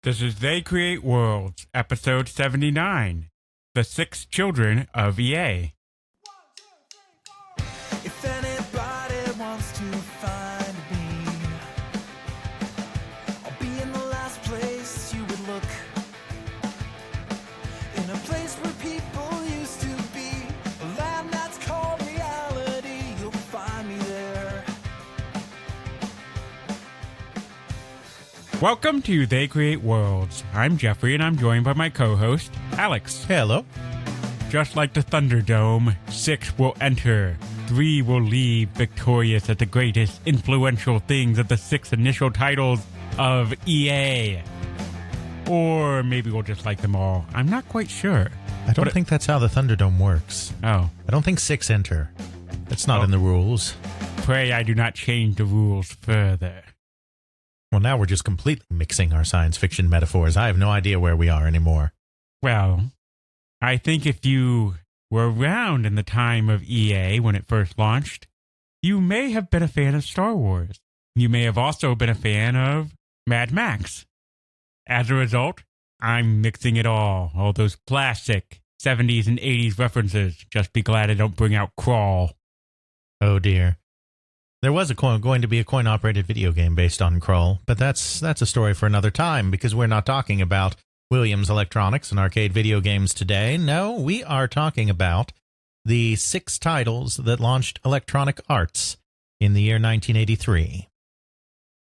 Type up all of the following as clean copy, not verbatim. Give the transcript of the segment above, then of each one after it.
This is They Create Worlds, episode 79, The Six Children of EA. If anybody wants to find me, I'll be in the last place you would look. In a place where people used to be, a land that's called reality. You'll find me there. Welcome to They Create Worlds. I'm Jeffrey and I'm joined by my co-host, Alex. Hello. Just like the Thunderdome, 6 will enter. 3 will leave victorious at the greatest influential things of the 6 initial titles of EA. Or maybe we'll just like them all. I'm not quite sure. I don't think that's how the Thunderdome works. Oh. I don't think 6 enter. That's not in the rules. Pray I do not change the rules further. Well, now we're just completely mixing our science fiction metaphors. I have no idea where we are anymore. Well, I think if you were around in the time of EA when it first launched, you may have been a fan of Star Wars. You may have also been a fan of Mad Max. As a result, I'm mixing it all those classic 70s and 80s references. Just be glad I don't bring out Crawl. Oh, dear. There was going to be a coin-operated video game based on Krull, but that's a story for another time because we're not talking about Williams Electronics and arcade video games today. No, we are talking about the 6 titles that launched Electronic Arts in the year 1983.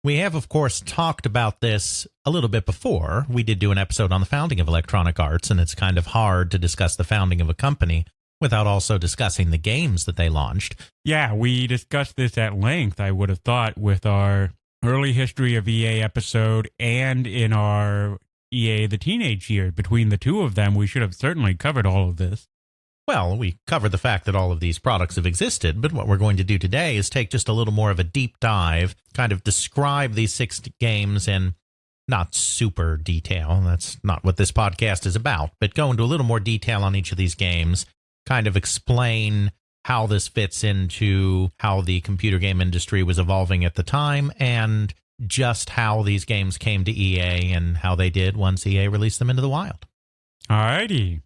We have, of course, talked about this a little bit before. We did do an episode on the founding of Electronic Arts, and it's kind of hard to discuss the founding of a company without also discussing the games that they launched. Yeah, we discussed this at length, I would have thought, with our early history of EA episode and in our EA the Teenage Year. Between the two of them, we should have certainly covered all of this. Well, we covered the fact that all of these products have existed, but what we're going to do today is take just a little more of a deep dive, kind of describe these 6 games in not super detail. That's not what this podcast is about, but go into a little more detail on each of these games, kind of explain how this fits into how the computer game industry was evolving at the time and just how these games came to EA and how they did once EA released them into the wild. Alrighty.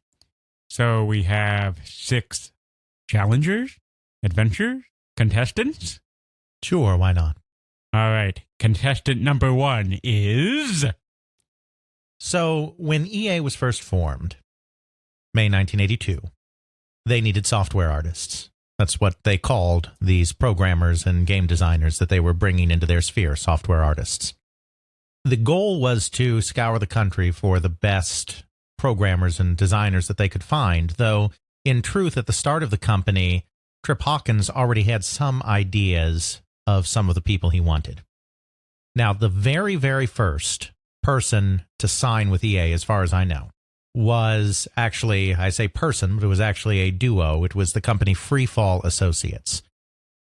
So we have 6 challengers, adventures, contestants? Sure, why not? All right. Contestant number 1 is... So when EA was first formed, May 1982, they needed software artists. That's what they called these programmers and game designers that they were bringing into their sphere, software artists. The goal was to scour the country for the best programmers and designers that they could find, though in truth, at the start of the company, Trip Hawkins already had some ideas of some of the people he wanted. Now, the very, very first person to sign with EA, as far as I know, was actually, I say person, but it was actually a duo. It was the company Freefall Associates.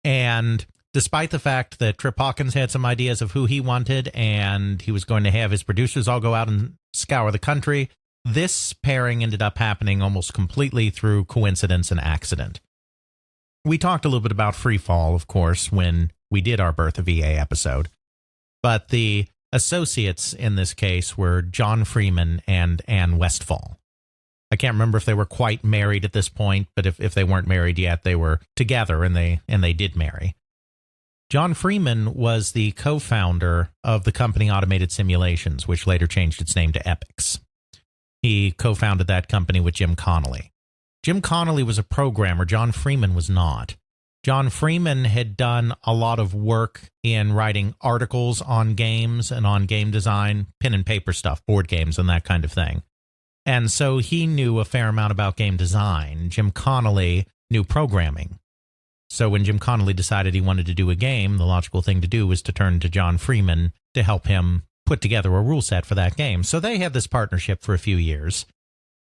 And despite the fact that Trip Hawkins had some ideas of who he wanted and he was going to have his producers all go out and scour the country, this pairing ended up happening almost completely through coincidence and accident. We talked a little bit about Freefall, of course, when we did our Birth of EA episode, but the associates in this case were John Freeman and Ann Westfall. I can't remember if they were quite married at this point, but if they weren't married yet, they were together and they did marry. John Freeman was the co-founder of the company Automated Simulations, which later changed its name to Epix. He co-founded that company with Jim Connolly. Jim Connolly was a programmer. John Freeman was not. John Freeman had done a lot of work in writing articles on games and on game design, pen and paper stuff, board games and that kind of thing. And so he knew a fair amount about game design. Jim Connolly knew programming. So when Jim Connolly decided he wanted to do a game, the logical thing to do was to turn to John Freeman to help him put together a rule set for that game. So they had this partnership for a few years.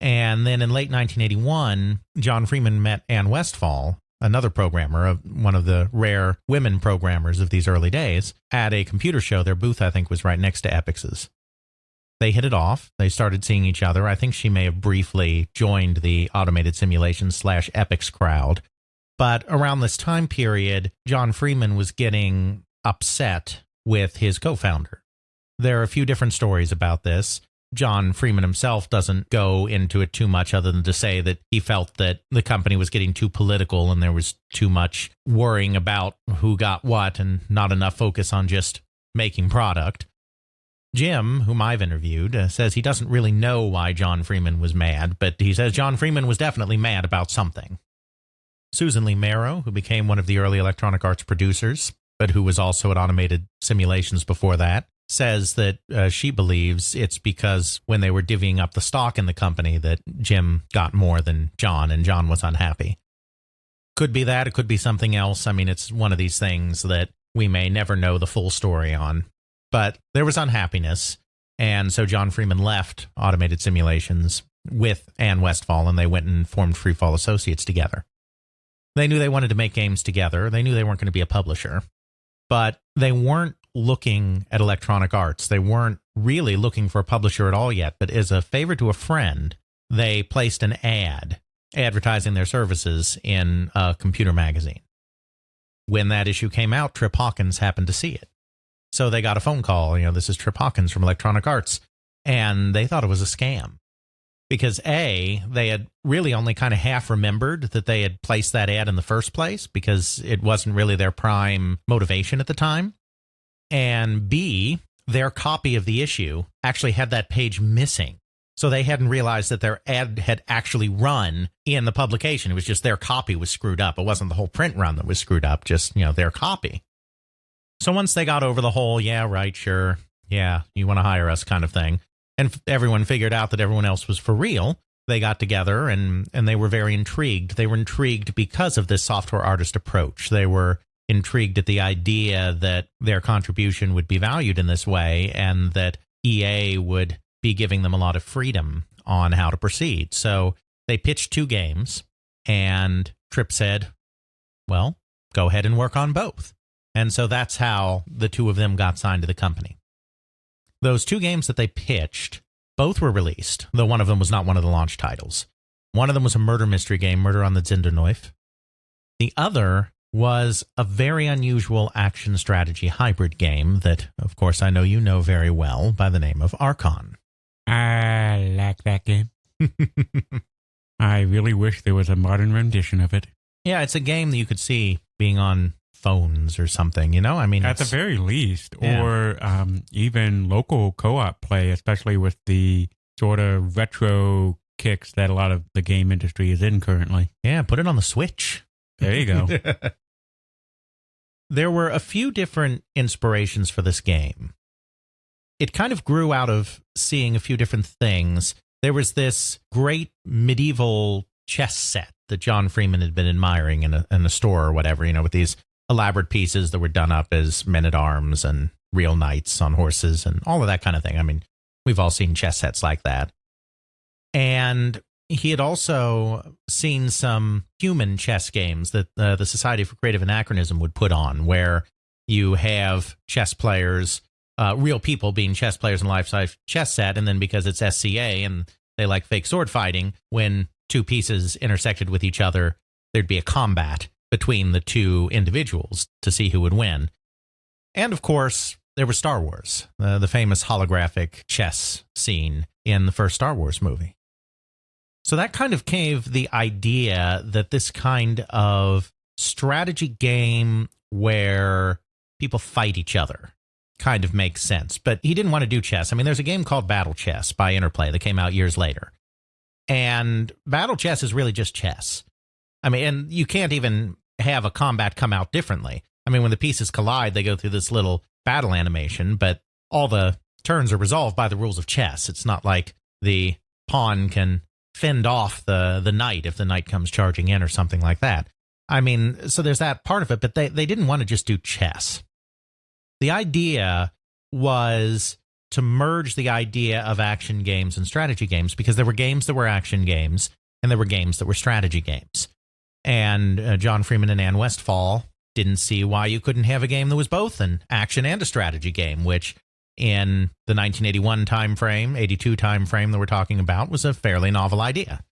And then in late 1981, John Freeman met Ann Westfall, another programmer, one of the rare women programmers of these early days, at a computer show. Their booth, I think, was right next to Epix's. They hit it off. They started seeing each other. I think she may have briefly joined the Automated Simulations / Epix crowd. But around this time period, John Freeman was getting upset with his co-founder. There are a few different stories about this. John Freeman himself doesn't go into it too much other than to say that he felt that the company was getting too political and there was too much worrying about who got what and not enough focus on just making product. Jim, whom I've interviewed, says he doesn't really know why John Freeman was mad, but he says John Freeman was definitely mad about something. Susan Lee Marrow, who became one of the early Electronic Arts producers, but who was also at Automated Simulations before that, says that she believes it's because when they were divvying up the stock in the company that Jim got more than John, and John was unhappy. Could be that, it could be something else. I mean, it's one of these things that we may never know the full story on. But there was unhappiness, and so John Freeman left Automated Simulations with Ann Westfall, and they went and formed Freefall Associates together. They knew they wanted to make games together. They knew they weren't going to be a publisher, but they weren't looking at Electronic Arts. They weren't really looking for a publisher at all yet, but as a favor to a friend, they placed an ad advertising their services in a computer magazine. When that issue came out, Trip Hawkins happened to see it. So they got a phone call, this is Trip Hawkins from Electronic Arts, and they thought it was a scam. Because A, they had really only kind of half remembered that they had placed that ad in the first place, because it wasn't really their prime motivation at the time. And B, their copy of the issue actually had that page missing. So they hadn't realized that their ad had actually run in the publication. It was just their copy was screwed up. It wasn't the whole print run that was screwed up, just, their copy. So once they got over the whole, yeah, right, sure, yeah, you want to hire us kind of thing, and everyone figured out that everyone else was for real, they got together and they were very intrigued. They were intrigued because of this software artist approach. They were intrigued at the idea that their contribution would be valued in this way and that EA would be giving them a lot of freedom on how to proceed. So they pitched 2 games, and Tripp said, well, go ahead and work on both. And so that's how the 2 of them got signed to the company. Those 2 games that they pitched, both were released, though one of them was not one of the launch titles. One of them was a murder mystery game, Murder on the Zinderneuf. The other was a very unusual action strategy hybrid game that, of course, I know you know very well by the name of Archon. I like that game. I really wish there was a modern rendition of it. Yeah, it's a game that you could see being on phones or something, I mean, at the very least, yeah. Or even local co-op play, especially with the sort of retro kicks that a lot of the game industry is in currently. Yeah, put it on the Switch. There you go. There were a few different inspirations for this game. It kind of grew out of seeing a few different things. There was this great medieval chess set that John Freeman had been admiring in a store or whatever, with these elaborate pieces that were done up as men-at-arms and real knights on horses and all of that kind of thing. I mean, we've all seen chess sets like that. And he had also seen some human chess games that the Society for Creative Anachronism would put on, where you have chess players, real people being chess players in a life-size chess set, and then because it's SCA and they like fake sword fighting, when 2 pieces intersected with each other, there'd be a combat between the 2 individuals to see who would win. And of course, there was Star Wars, the famous holographic chess scene in the first Star Wars movie. So that kind of gave the idea that this kind of strategy game where people fight each other kind of makes sense. But he didn't want to do chess. I mean, there's a game called Battle Chess by Interplay that came out years later. And Battle Chess is really just chess. I mean, and you can't even have a combat come out differently. I mean, when the pieces collide, they go through this little battle animation, but all the turns are resolved by the rules of chess. It's not like the pawn can fend off the knight if the knight comes charging in or something like that. I mean, so there's that part of it, but they didn't want to just do chess. The idea was to merge the idea of action games and strategy games, because there were games that were action games and there were games that were strategy games. And John Freeman and Ann Westfall didn't see why you couldn't have a game that was both an action and a strategy game, which in the 1981 time frame, 82 time frame that we're talking about, was a fairly novel idea.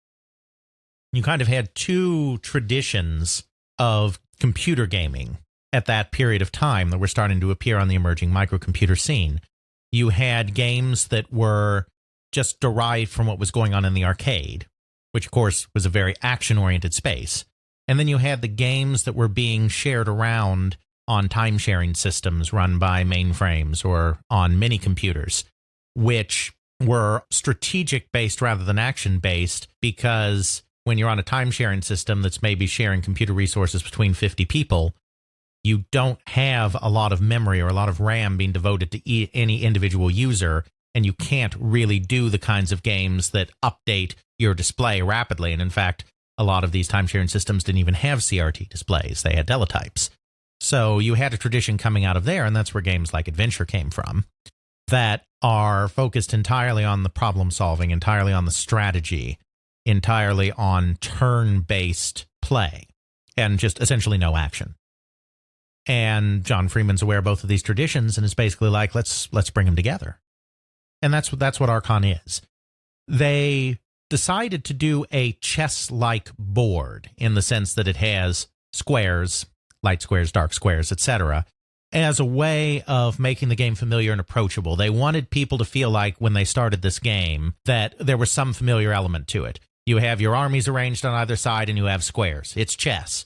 You kind of had 2 traditions of computer gaming at that period of time that were starting to appear on the emerging microcomputer scene. You had games that were just derived from what was going on in the arcade, which, of course, was a very action-oriented space. And then you had the games that were being shared around on time-sharing systems run by mainframes or on mini-computers, which were strategic-based rather than action-based, because when you're on a time-sharing system that's maybe sharing computer resources between 50 people, you don't have a lot of memory or a lot of RAM being devoted to any individual user, and you can't really do the kinds of games that update your display rapidly. And in fact, a lot of these time-sharing systems didn't even have CRT displays. They had teletypes. So you had a tradition coming out of there, and that's where games like Adventure came from, that are focused entirely on the problem-solving, entirely on the strategy, entirely on turn-based play, and just essentially no action. And John Freeman's aware of both of these traditions and is basically like, let's bring them together. And that's what Archon is. They decided to do a chess-like board in the sense that it has squares, light squares, dark squares, etc., as a way of making the game familiar and approachable. They wanted people to feel like when they started this game that there was some familiar element to it. You have your armies arranged on either side and you have squares. It's chess.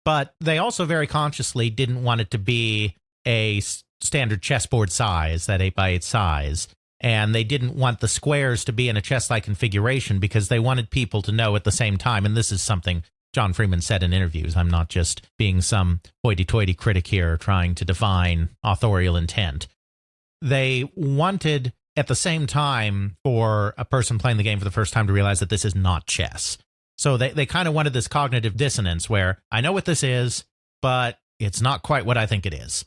But they also very consciously didn't want it to be a standard chessboard size, that 8x8 size. And they didn't want the squares to be in a chess-like configuration because they wanted people to know at the same time, and this is something John Freeman said in interviews, I'm not just being some hoity-toity critic here trying to define authorial intent. They wanted, at the same time, for a person playing the game for the first time to realize that this is not chess. So they kind of wanted this cognitive dissonance where I know what this is, but it's not quite what I think it is.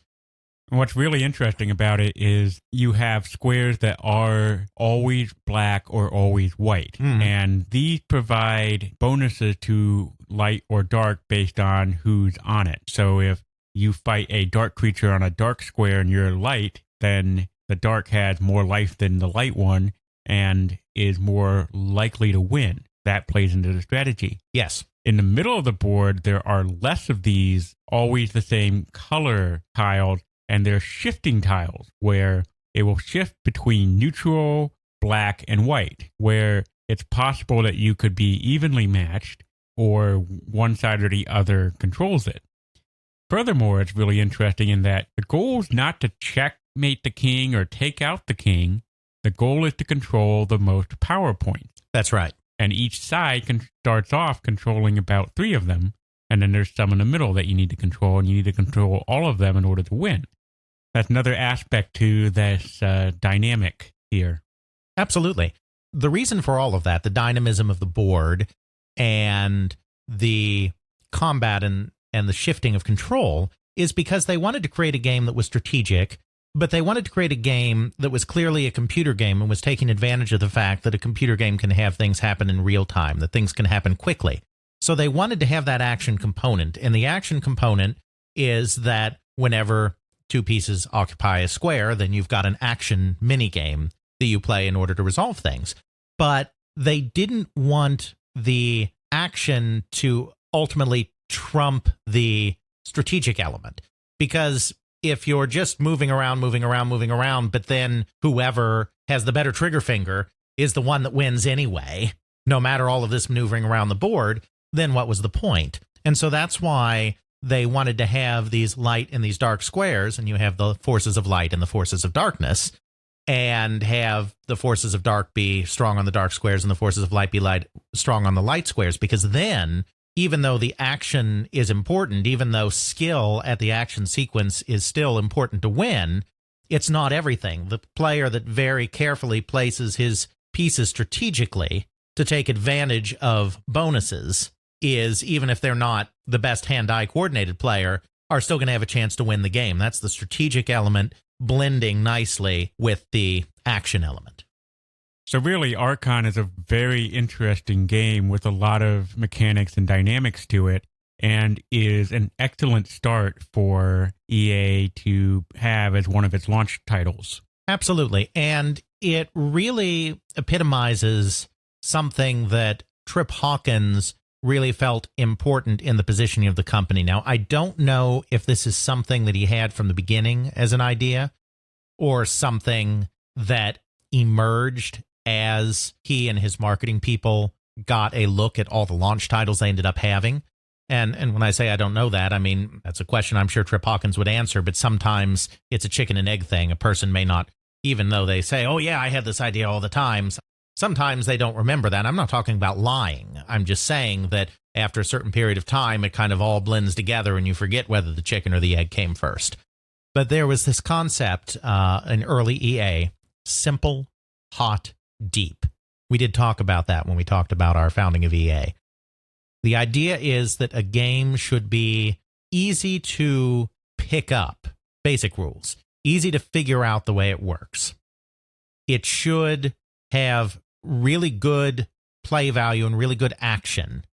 What's really interesting about it is you have squares that are always black or always white. And these provide bonuses to light or dark based on who's on it. So if you fight a dark creature on a dark square and you're light, then the dark has more life than the light one and is more likely to win. That plays into the strategy. Yes. In the middle of the board, there are less of these always the same color tiles, and they're shifting tiles where it will shift between neutral, black, and white, where it's possible that you could be evenly matched or one side or the other controls it. Furthermore, it's really interesting in that the goal is not to checkmate the king or take out the king. The goal is to control the most power points. That's right. And each side starts off controlling about 3 of them. And then there's some in the middle that you need to control, and you need to control all of them in order to win. That's another aspect to this dynamic here. Absolutely. The reason for all of that, the dynamism of the board and the combat and the shifting of control, is because they wanted to create a game that was strategic, but they wanted to create a game that was clearly a computer game and was taking advantage of the fact that a computer game can have things happen in real time, that things can happen quickly. So they wanted to have that action component, and the action component is that whenever 2 pieces occupy a square, then you've got an action minigame that you play in order to resolve things. But they didn't want the action to ultimately trump the strategic element, because if you're just moving around, but then whoever has the better trigger finger is the one that wins anyway, no matter all of this maneuvering around the board, then what was the point? And so that's why they wanted to have these light and these dark squares, and you have the forces of light and the forces of darkness, and have the forces of dark be strong on the dark squares and the forces of light be strong on the light squares, because then, even though the action is important, even though skill at the action sequence is still important to win, it's not everything. The player that very carefully places his pieces strategically to take advantage of bonuses is, even if they're not the best hand-eye coordinated player, are still going to have a chance to win the game. That's the strategic element blending nicely with the action element. So really, Archon is a very interesting game with a lot of mechanics and dynamics to it, and is an excellent start for EA to have as one of its launch titles. Absolutely. And it really epitomizes something that Trip Hawkins really felt important in the positioning of the company. Now, I don't know if this is something that he had from the beginning as an idea, or something that emerged as he and his marketing people got a look at all the launch titles they ended up having. And when I say I don't know that, I mean, that's a question I'm sure Trip Hawkins would answer, but sometimes it's a chicken and egg thing. A person may not, even though they say, oh yeah, I had this idea all the time, sometimes they don't remember that. I'm not talking about lying. I'm just saying that after a certain period of time, it kind of all blends together and you forget whether the chicken or the egg came first. But there was this concept in early EA, simple, hot, deep. We did talk about that when we talked about our founding of EA. The idea is that a game should be easy to pick up, basic rules, easy to figure out the way it works. It should have really good play value and really good action,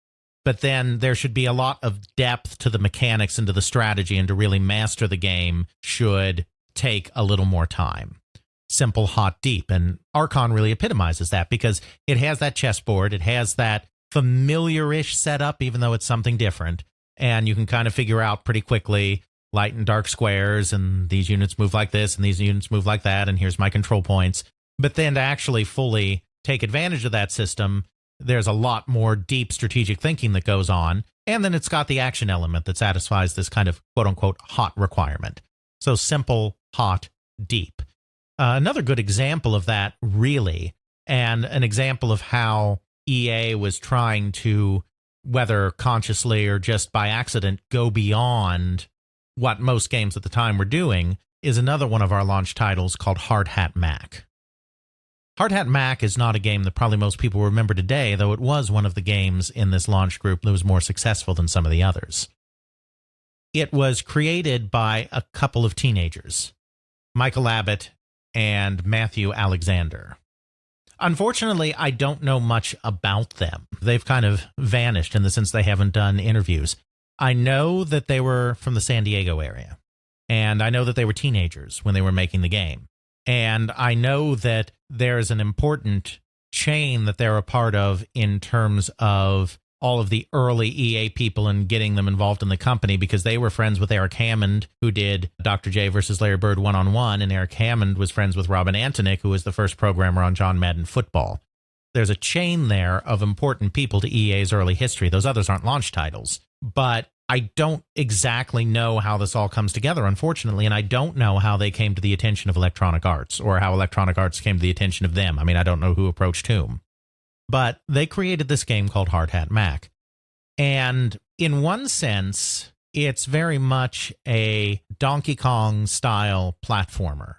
but then there should be a lot of depth to the mechanics and to the strategy, and to really master the game should take a little more time. Simple, hot, deep. And Archon really epitomizes that because it has that chessboard, it has that familiar-ish setup, even though it's something different, and you can kind of figure out pretty quickly light and dark squares, and these units move like this, and these units move like that, and here's my control points. But then to actually fully take advantage of that system, there's a lot more deep strategic thinking that goes on, and then it's got the action element that satisfies this kind of quote-unquote hot requirement. So simple, hot, deep. Another good example of that, really, and an example of how EA was trying to, whether consciously or just by accident, go beyond what most games at the time were doing, is another one of our launch titles called Hard Hat Mack. Hard Hat Mack is not a game that probably most people remember today, though it was one of the games in this launch group that was more successful than some of the others. It was created by a couple of teenagers, Michael Abbott and Matthew Alexander. Unfortunately, I don't know much about them. They've kind of vanished in the sense they haven't done interviews. I know that they were from the San Diego area, and I know that they were teenagers when they were making the game. And I know that there's an important chain that they're a part of in terms of all of the early EA people and getting them involved in the company, because they were friends with Eric Hammond, who did Dr. J versus Larry Bird 1-on-1, and Eric Hammond was friends with Robin Antonick, who was the first programmer on John Madden Football. There's a chain there of important people to EA's early history. Those others aren't launch titles, but I don't exactly know how this all comes together, unfortunately, and I don't know how they came to the attention of Electronic Arts, or how Electronic Arts came to the attention of them. I mean, I don't know who approached whom. But they created this game called Hard Hat Mack. And in one sense, it's very much a Donkey Kong-style platformer.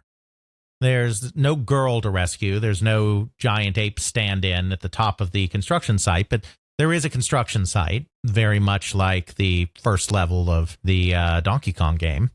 There's no girl to rescue. There's no giant ape stand-in at the top of the construction site, but there is a construction site, very much like the first level of the Donkey Kong game.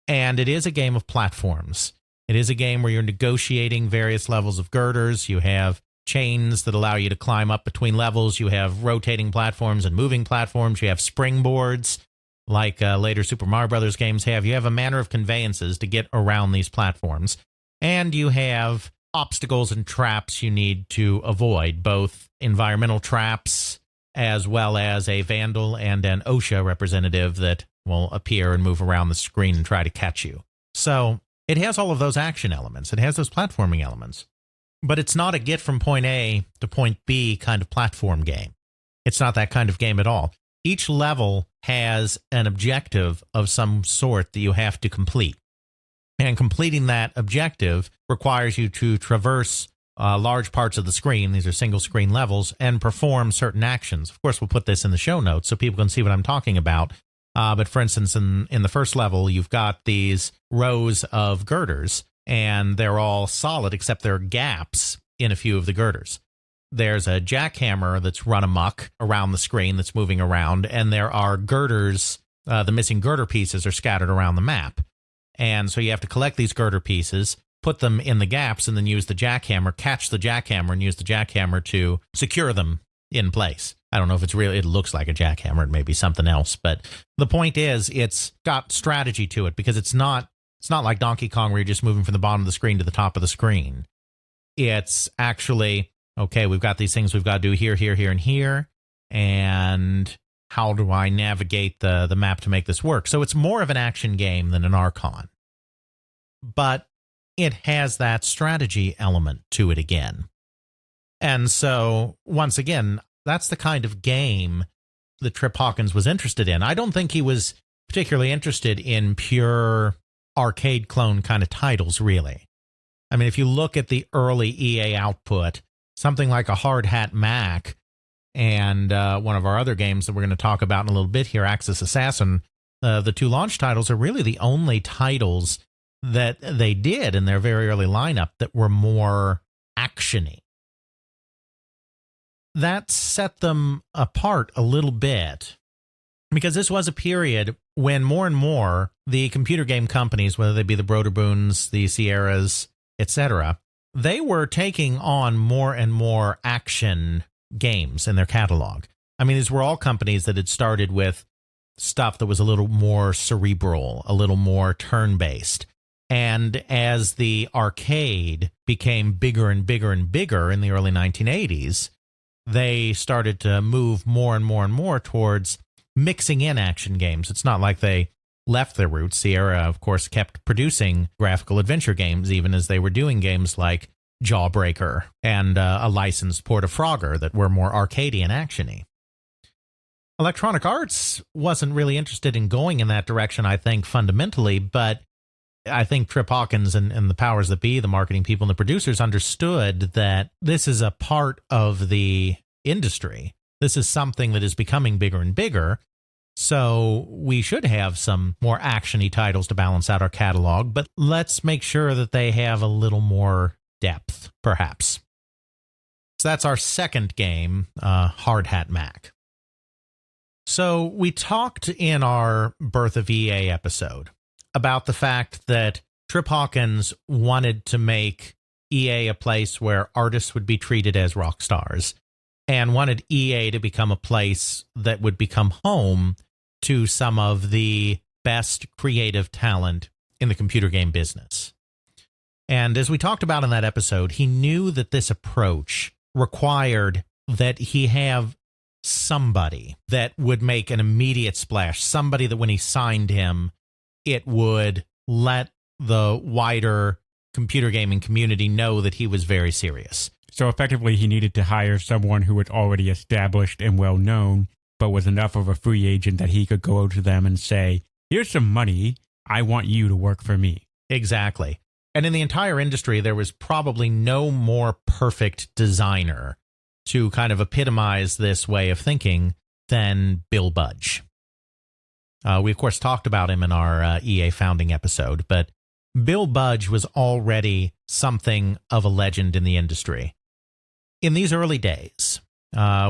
And it is a game of platforms. It is a game where you're negotiating various levels of girders. You have chains that allow you to climb up between levels. You have rotating platforms and moving platforms. You have springboards, like later Super Mario Brothers games have. You have a manner of conveyances to get around these platforms. And you have obstacles and traps you need to avoid, both environmental traps as well as a vandal and an OSHA representative that will appear and move around the screen and try to catch you. So it has all of those action elements. It has those platforming elements. But it's not a get from point A to point B kind of platform game. It's not that kind of game at all. Each level has an objective of some sort that you have to complete. And completing that objective requires you to traverse large parts of the screen. These are single screen levels, and perform certain actions. Of course, we'll put this in the show notes so people can see what I'm talking about. But for instance, in the first level, you've got these rows of girders, and they're all solid except there are gaps in a few of the girders. There's a jackhammer that's run amok around the screen that's moving around, and there are girders. The missing girder pieces are scattered around the map. And so you have to collect these girder pieces, put them in the gaps, and then use the jackhammer, catch the jackhammer, and use the jackhammer to secure them in place. I don't know if it's real. It looks like a jackhammer. It may be something else. But the point is, it's got strategy to it, because it's not like Donkey Kong where you're just moving from the bottom of the screen to the top of the screen. It's actually, okay, we've got these things we've got to do here, here, here, and here. And how do I navigate the map to make this work? So it's more of an action game than an Archon. But it has that strategy element to it again. And so, once again, that's the kind of game that Trip Hawkins was interested in. I don't think he was particularly interested in pure arcade clone kind of titles, really. I mean, if you look at the early EA output, something like a Hard Hat Mack and one of our other games that we're going to talk about in a little bit here, Axis Assassin, the two launch titles are really the only titles that they did in their very early lineup that were more action-y. That set them apart a little bit because this was a period when more and more the computer game companies, whether they be the Broderboons, the Sierras, etc., they were taking on more and more action games in their catalog. I mean, these were all companies that had started with stuff that was a little more cerebral, a little more turn-based. And as the arcade became bigger and bigger and bigger in the early 1980s, they started to move more and more and more towards mixing in action games. It's not like they left their roots. Sierra, of course, kept producing graphical adventure games, even as they were doing games like Jawbreaker and a licensed port of Frogger that were more arcadey and action-y. Electronic Arts wasn't really interested in going in that direction, I think, fundamentally, but I think Trip Hawkins and the powers that be, the marketing people and the producers, understood that this is a part of the industry. This is something that is becoming bigger and bigger. So we should have some more action-y titles to balance out our catalog, but let's make sure that they have a little more depth, perhaps. So that's our second game, Hard Hat Mack. So we talked in our Birth of EA episode about the fact that Trip Hawkins wanted to make EA a place where artists would be treated as rock stars and wanted EA to become a place that would become home to some of the best creative talent in the computer game business. And as we talked about in that episode, he knew that this approach required that he have somebody that would make an immediate splash, somebody that when he signed him, it would let the wider computer gaming community know that he was very serious. So effectively, he needed to hire someone who was already established and well-known, but was enough of a free agent that he could go to them and say, here's some money, I want you to work for me. Exactly. And in the entire industry, there was probably no more perfect designer to kind of epitomize this way of thinking than Bill Budge. We, of course, talked about him in our EA founding episode, but Bill Budge was already something of a legend in the industry. In these early days,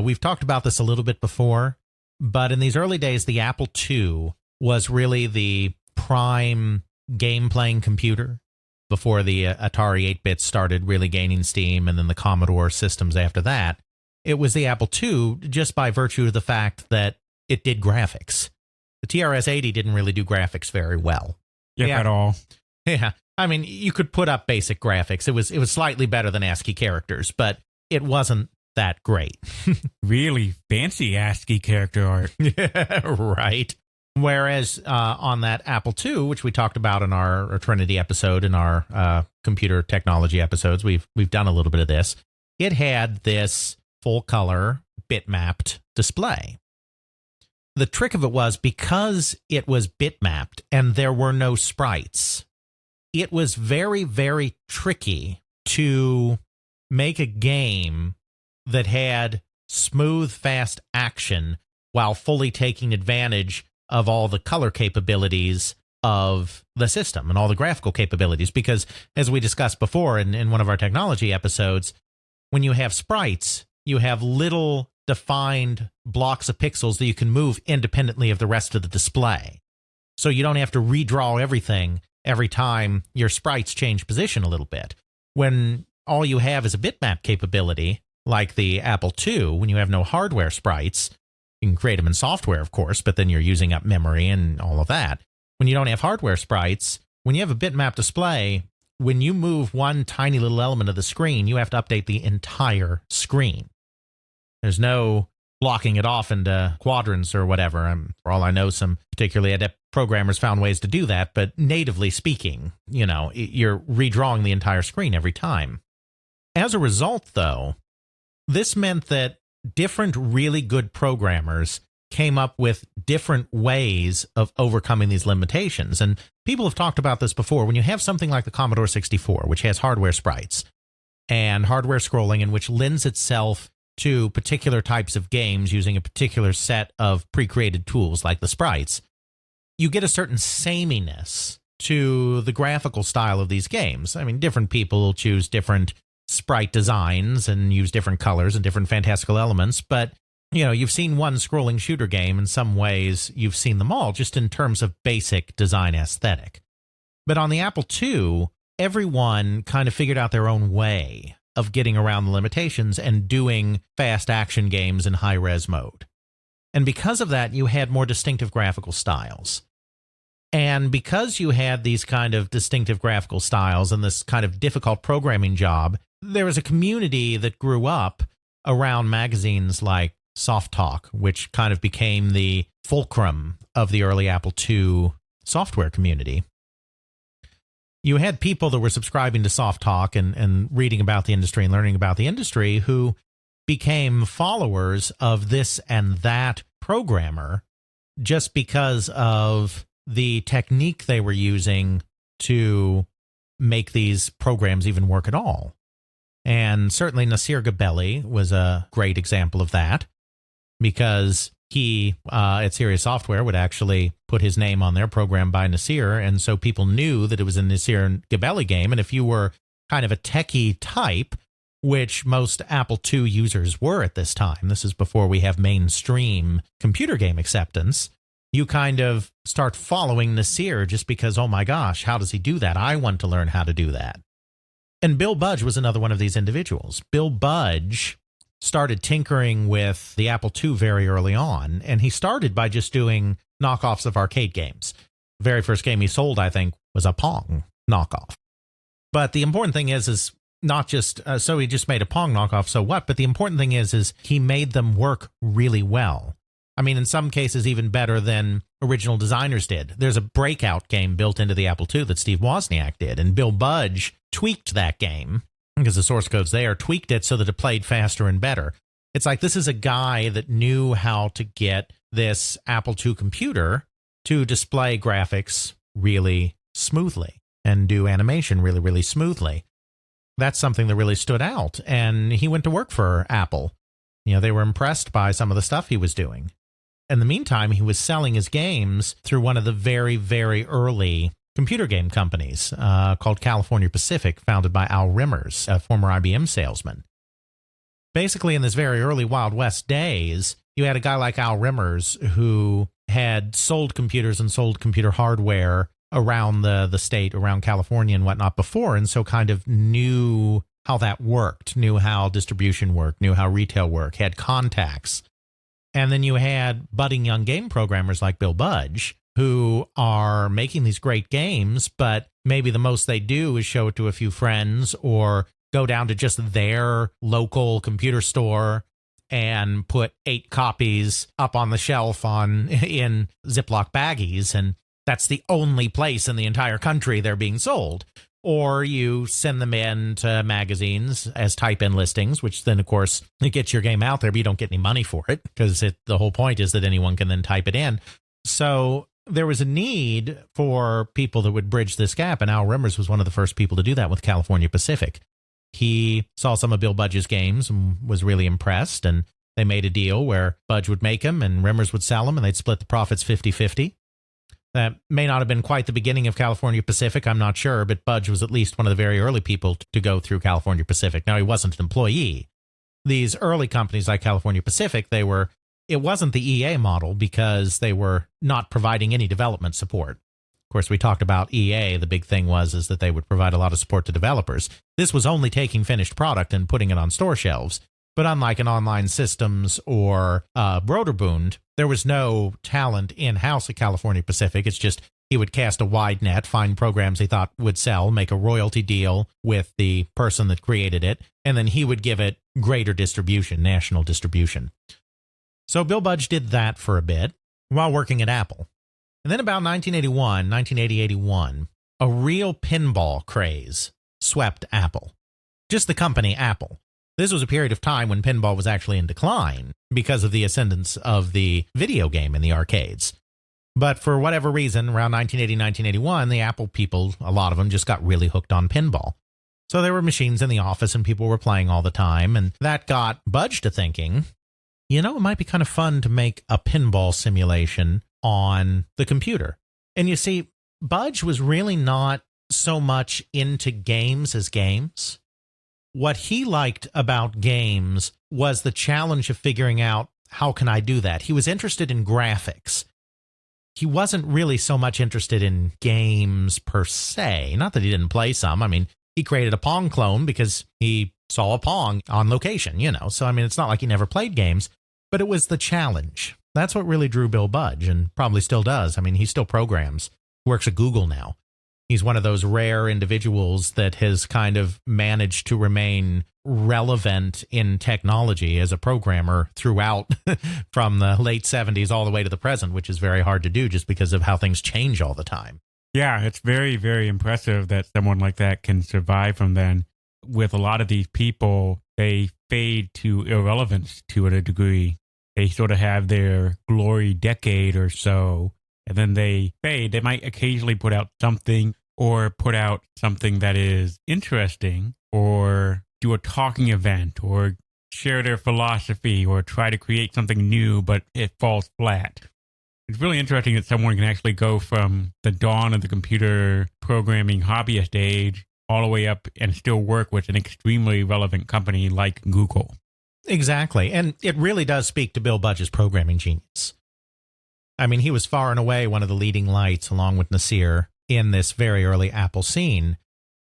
we've talked about this a little bit before, but in these early days, the Apple II was really the prime game-playing computer before the Atari 8-bit started really gaining steam, and then the Commodore systems after that. It was the Apple II just by virtue of the fact that it did graphics. The TRS-80 didn't really do graphics very well. At all. Yeah. I mean, you could put up basic graphics. It was slightly better than ASCII characters, but it wasn't that great. Really fancy ASCII character art. Yeah, right. Whereas on that Apple II, which we talked about in our Trinity episode, in our computer technology episodes, we've done a little bit of this. It had this full-color, bitmapped display. The trick of it was because it was bitmapped and there were no sprites, it was very, very tricky to make a game that had smooth, fast action while fully taking advantage of all the color capabilities of the system and all the graphical capabilities. Because as we discussed before in one of our technology episodes, when you have sprites, you have little defined blocks of pixels that you can move independently of the rest of the display. So you don't have to redraw everything every time your sprites change position a little bit. When all you have is a bitmap capability, like the Apple II, when you have no hardware sprites, you can create them in software, of course, but then you're using up memory and all of that. When you don't have hardware sprites, when you have a bitmap display, when you move one tiny little element of the screen, you have to update the entire screen. There's no blocking it off into quadrants or whatever. For all I know, some particularly adept programmers found ways to do that, but natively speaking, you're redrawing the entire screen every time. As a result, though, this meant that different really good programmers came up with different ways of overcoming these limitations. And people have talked about this before. When you have something like the Commodore 64, which has hardware sprites and hardware scrolling, and which lends itself to particular types of games using a particular set of pre-created tools like the sprites, you get a certain sameness to the graphical style of these games. I mean, different people will choose different sprite designs and use different colors and different fantastical elements, but you've seen one scrolling shooter game. In some ways, you've seen them all, just in terms of basic design aesthetic. But on the Apple II, everyone kind of figured out their own way of getting around the limitations and doing fast action games in high-res mode. And because of that, you had more distinctive graphical styles. And because you had these kind of distinctive graphical styles and this kind of difficult programming job, there was a community that grew up around magazines like Soft Talk, which kind of became the fulcrum of the early Apple II software community. You had people that were subscribing to Soft Talk and reading about the industry and learning about the industry who became followers of this and that programmer just because of the technique they were using to make these programs even work at all. And certainly Nasir Gabelli was a great example of that, because he, at Serious Software, would actually put his name on there, programmed by Nasir, and so people knew that it was a Nasir Gabelli game. And if you were kind of a techie type, which most Apple II users were at this time, this is before we have mainstream computer game acceptance, you kind of start following Nasir just because, oh my gosh, how does he do that? I want to learn how to do that. And Bill Budge was another one of these individuals. Bill Budge started tinkering with the Apple II very early on, and he started by just doing knockoffs of arcade games. The very first game he sold, I think, was a Pong knockoff. But the important thing is not just, so he just made a Pong knockoff, so what? But the important thing is he made them work really well. I mean, in some cases, even better than original designers did. There's a Breakout game built into the Apple II that Steve Wozniak did, and Bill Budge tweaked that game, because the source code's there, tweaked it so that it played faster and better. It's like, this is a guy that knew how to get this Apple II computer to display graphics really smoothly and do animation really, really smoothly. That's something that really stood out. And he went to work for Apple. They were impressed by some of the stuff he was doing. In the meantime, he was selling his games through one of the very, very early computer game companies called California Pacific, founded by Al Rimmers, a former IBM salesman. Basically, in this very early Wild West days, you had a guy like Al Rimmers who had sold computers and sold computer hardware around the state, around California and whatnot before, and so kind of knew how that worked, knew how distribution worked, knew how retail worked, had contacts. And then you had budding young game programmers like Bill Budge, who are making these great games, but maybe the most they do is show it to a few friends or go down to just their local computer store and put 8 copies up on the shelf in Ziploc baggies, and that's the only place in the entire country they're being sold. Or you send them in to magazines as type-in listings, which then, of course, it gets your game out there, but you don't get any money for it, because the whole point is that anyone can then type it in. So there was a need for people that would bridge this gap, and Al Rimmers was one of the first people to do that with California Pacific. He saw some of Bill Budge's games and was really impressed, and they made a deal where Budge would make them and Rimmers would sell them, and they'd split the profits 50-50. That may not have been quite the beginning of California Pacific, I'm not sure, but Budge was at least one of the very early people to go through California Pacific. Now, he wasn't an employee. These early companies like California Pacific, it wasn't the EA model because they were not providing any development support. Of course, we talked about EA. The big thing was that they would provide a lot of support to developers. This was only taking finished product and putting it on store shelves. But unlike an Online Systems or Broderbund, there was no talent in-house at California Pacific. It's just he would cast a wide net, find programs he thought would sell, make a royalty deal with the person that created it, and then he would give it greater distribution, national distribution. So Bill Budge did that for a bit while working at Apple. And then about 1981, a real pinball craze swept Apple. Just the company Apple. This was a period of time when pinball was actually in decline because of the ascendance of the video game in the arcades. But for whatever reason, around 1980, 1981, the Apple people, a lot of them just got really hooked on pinball. So there were machines in the office and people were playing all the time. And that got Budge to thinking, it might be kind of fun to make a pinball simulation on the computer. And you see, Budge was really not so much into games as games. What he liked about games was the challenge of figuring out, how can I do that? He was interested in graphics. He wasn't really so much interested in games per se. Not that he didn't play some. I mean, he created a Pong clone because he saw a Pong on location, So, I mean, it's not like he never played games, but it was the challenge. That's what really drew Bill Budge, and probably still does. I mean, he still programs, works at Google now. He's one of those rare individuals that has kind of managed to remain relevant in technology as a programmer throughout from the late 70s all the way to the present, which is very hard to do just because of how things change all the time. Yeah, it's very, very impressive that someone like that can survive from then. With a lot of these people, they fade to irrelevance to a degree. They sort of have their glory decade or so, and then they fade. They might occasionally put out something or put out something that is interesting or do a talking event or share their philosophy or try to create something new, but it falls flat. It's really interesting that someone can actually go from the dawn of the computer programming hobbyist age all the way up and still work with an extremely relevant company like Google. Exactly. And it really does speak to Bill Budge's programming genius. I mean, he was far and away one of the leading lights, along with Nasir, in this very early Apple scene.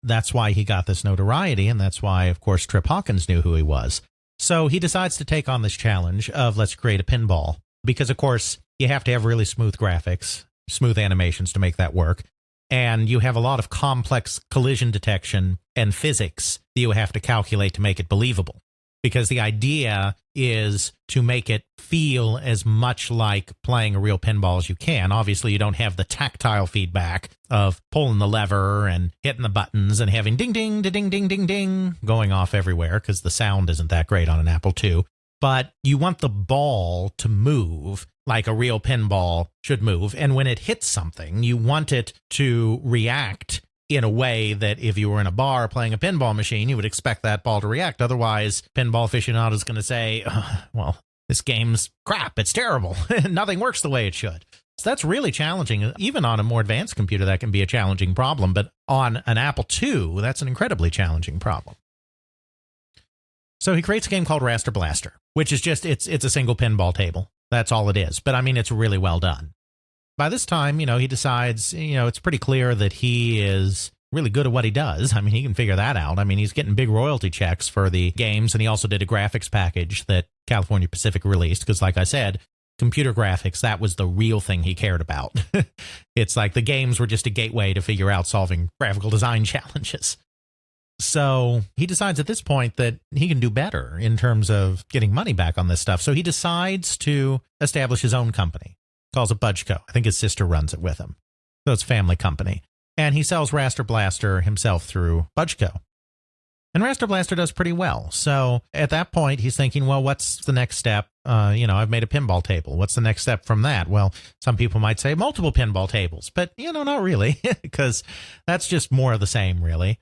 That's why he got this notoriety, and that's why, of course, Trip Hawkins knew who he was. So he decides to take on this challenge of let's create a pinball, because, of course, you have to have really smooth graphics, smooth animations to make that work, and you have a lot of complex collision detection and physics that you have to calculate to make it believable. Because the idea is to make it feel as much like playing a real pinball as you can. Obviously, you don't have the tactile feedback of pulling the lever and hitting the buttons and having ding, ding, ding, ding, ding, ding going off everywhere because the sound isn't that great on an Apple II. But you want the ball to move like a real pinball should move. And when it hits something, you want it to react in a way that if you were in a bar playing a pinball machine, you would expect that ball to react. Otherwise, pinball aficionado is going to say, well, this game's crap. It's terrible. Nothing works the way it should. So that's really challenging. Even on a more advanced computer, that can be a challenging problem. But on an Apple II, that's an incredibly challenging problem. So he creates a game called Raster Blaster, which is just, it's a single pinball table. That's all it is. But I mean, it's really well done. By this time, he decides, it's pretty clear that he is really good at what he does. I mean, he can figure that out. I mean, he's getting big royalty checks for the games, and he also did a graphics package that California Pacific released, because like I said, computer graphics, that was the real thing he cared about. It's like the games were just a gateway to figure out solving graphical design challenges. So he decides at this point that he can do better in terms of getting money back on this stuff. So he decides to establish his own company. Calls it Budgeco. I think his sister runs it with him. So it's a family company. And he sells Raster Blaster himself through Budgeco. And Raster Blaster does pretty well. So at that point, he's thinking, well, what's the next step? I've made a pinball table. What's the next step from that? Well, some people might say multiple pinball tables. But, not really, because that's just more of the same, really.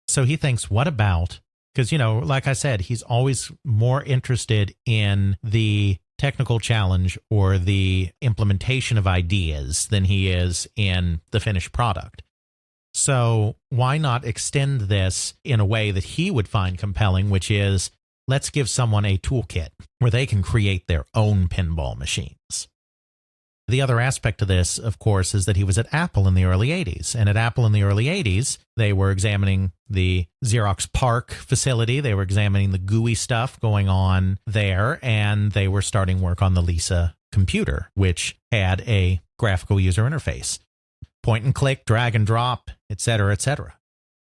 So he thinks, what about, because, like I said, he's always more interested in the technical challenge or the implementation of ideas than he is in the finished product. So why not extend this in a way that he would find compelling, which is let's give someone a toolkit where they can create their own pinball machines. The other aspect to this, of course, is that he was at Apple in the early 80s. And at Apple in the early 80s, they were examining the Xerox PARC facility. They were examining the GUI stuff going on there. And they were starting work on the Lisa computer, which had a graphical user interface. Point and click, drag and drop, etc., etc.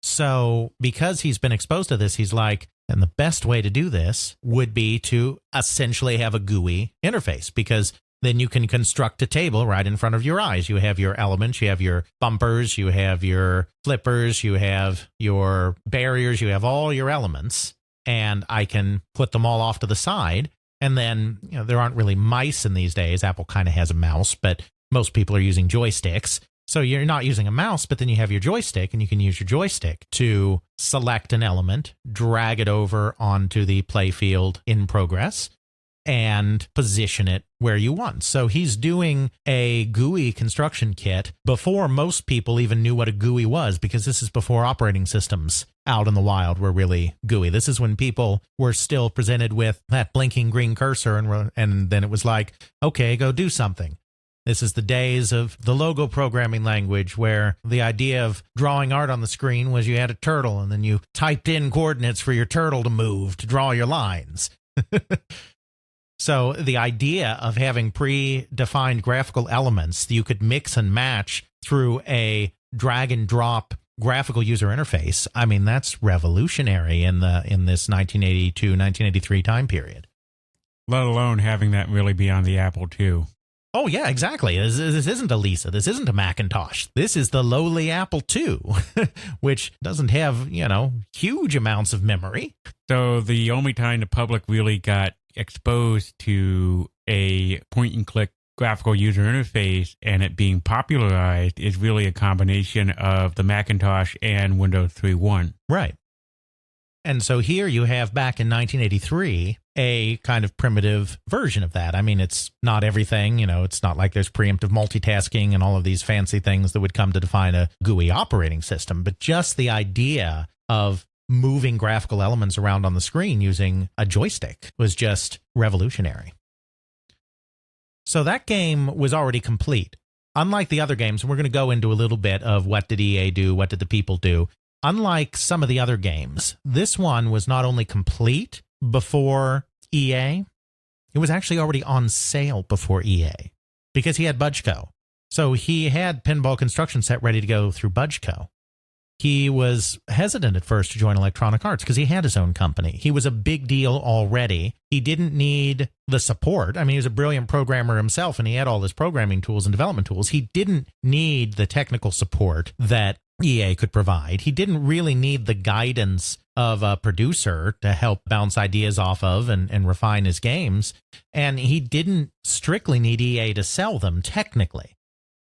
So because he's been exposed to this, he's like, and the best way to do this would be to essentially have a GUI interface, because then you can construct a table right in front of your eyes. You have your elements, you have your bumpers, you have your flippers, you have your barriers, you have all your elements, and I can put them all off to the side. And then, there aren't really mice in these days. Apple kind of has a mouse, but most people are using joysticks. So you're not using a mouse, but then you have your joystick, and you can use your joystick to select an element, drag it over onto the playfield in progress, and position it where you want. So he's doing a GUI construction kit before most people even knew what a GUI was, because this is before operating systems out in the wild were really GUI. This is when people were still presented with that blinking green cursor, and then it was like, okay, go do something. This is the days of the logo programming language, where the idea of drawing art on the screen was you had a turtle, and then you typed in coordinates for your turtle to move to draw your lines. So the idea of having predefined graphical elements that you could mix and match through a drag and drop graphical user interface, I mean, that's revolutionary in this 1982, 1983 time period. Let alone having that really be on the Apple II. Oh, yeah, exactly. This isn't a Lisa. This isn't a Macintosh. This is the lowly Apple II, which doesn't have, huge amounts of memory. So the only time the public really got exposed to a point-and-click graphical user interface and it being popularized is really a combination of the Macintosh and Windows 3.1. Right. And so here you have, back in 1983, a kind of primitive version of that. I mean, it's not everything, it's not like there's preemptive multitasking and all of these fancy things that would come to define a GUI operating system, but just the idea of moving graphical elements around on the screen using a joystick was just revolutionary. So that game was already complete. Unlike the other games, and we're going to go into a little bit of what did EA do, what did the people do. Unlike some of the other games, this one was not only complete before EA, it was actually already on sale before EA, because he had Budgeco. So he had Pinball Construction Set ready to go through Budgeco. He was hesitant at first to join Electronic Arts because he had his own company. He was a big deal already. He didn't need the support. I mean, he was a brilliant programmer himself, and he had all his programming tools and development tools. He didn't need the technical support that EA could provide. He didn't really need the guidance of a producer to help bounce ideas off of and refine his games. And he didn't strictly need EA to sell them technically,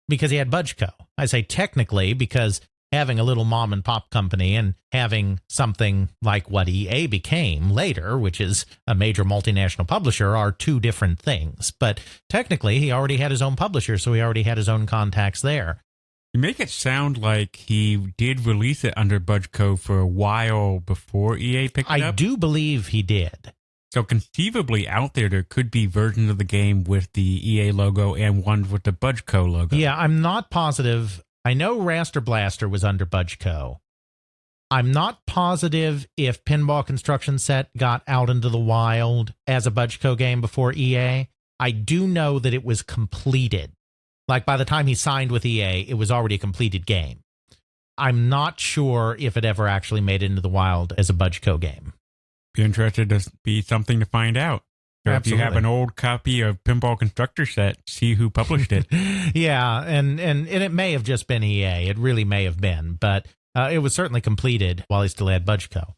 because he had Budgeco. I say technically because having a little mom and pop company and having something like what EA became later, which is a major multinational publisher, are two different things. But technically, he already had his own publisher, so he already had his own contacts there. You make it sound like he did release it under Budgeco for a while before EA picked it up. I do believe he did. So conceivably out there could be versions of the game with the EA logo and ones with the Budgeco logo. Yeah, I'm not positive. I know Raster Blaster was under Budgeco. I'm not positive if Pinball Construction Set got out into the wild as a Budgeco game before EA. I do know that it was completed. Like, by the time he signed with EA, it was already a completed game. I'm not sure if it ever actually made it into the wild as a Budgeco game. Be interested to be something to find out. So if you have an old copy of Pinball Constructor Set, see who published it. Yeah, and it may have just been EA. It really may have been, but it was certainly completed while he still had Budgeco.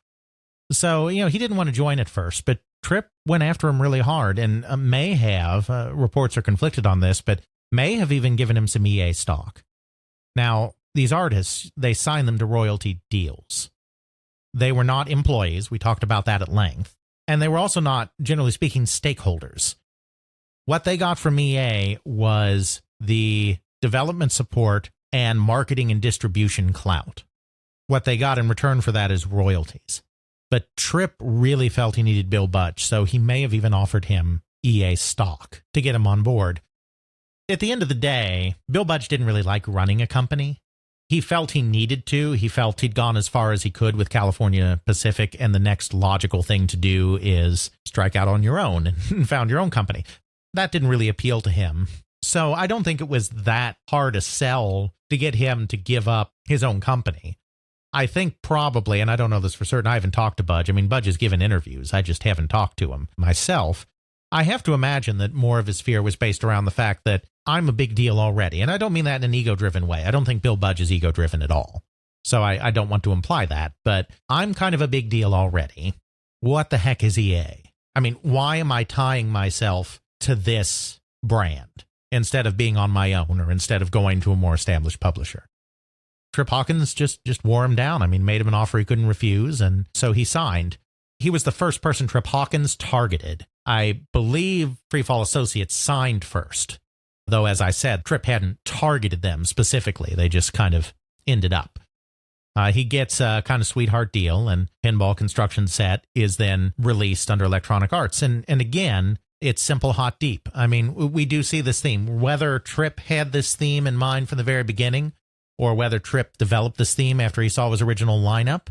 So, he didn't want to join at first, but Tripp went after him really hard, and may have, reports are conflicted on this, but may have even given him some EA stock. Now, these artists, they signed them to royalty deals. They were not employees. We talked about that at length. And they were also not, generally speaking, stakeholders. What they got from EA was the development support and marketing and distribution clout. What they got in return for that is royalties. But Tripp really felt he needed Bill Budge, so he may have even offered him EA stock to get him on board. At the end of the day, Bill Budge didn't really like running a company. He felt he needed to. He felt he'd gone as far as he could with California Pacific, and the next logical thing to do is strike out on your own and found your own company. That didn't really appeal to him. So I don't think it was that hard a sell to get him to give up his own company. I think probably, and I don't know this for certain, I haven't talked to Budge. I mean, Budge has given interviews. I just haven't talked to him myself. I have to imagine that more of his fear was based around the fact that I'm a big deal already. And I don't mean that in an ego-driven way. I don't think Bill Budge is ego-driven at all. So I don't want to imply that. But I'm kind of a big deal already. What the heck is EA? I mean, why am I tying myself to this brand instead of being on my own or instead of going to a more established publisher? Trip Hawkins just wore him down. I mean, made him an offer he couldn't refuse, and so he signed. He was the first person Trip Hawkins targeted. I believe Freefall Associates signed first, though, as I said, Trip hadn't targeted them specifically. They just kind of ended up. He gets a kind of sweetheart deal, and Pinball Construction Set is then released under Electronic Arts. And again, it's simple, hot, deep. I mean, we do see this theme. Whether Trip had this theme in mind from the very beginning, or whether Trip developed this theme after he saw his original lineup,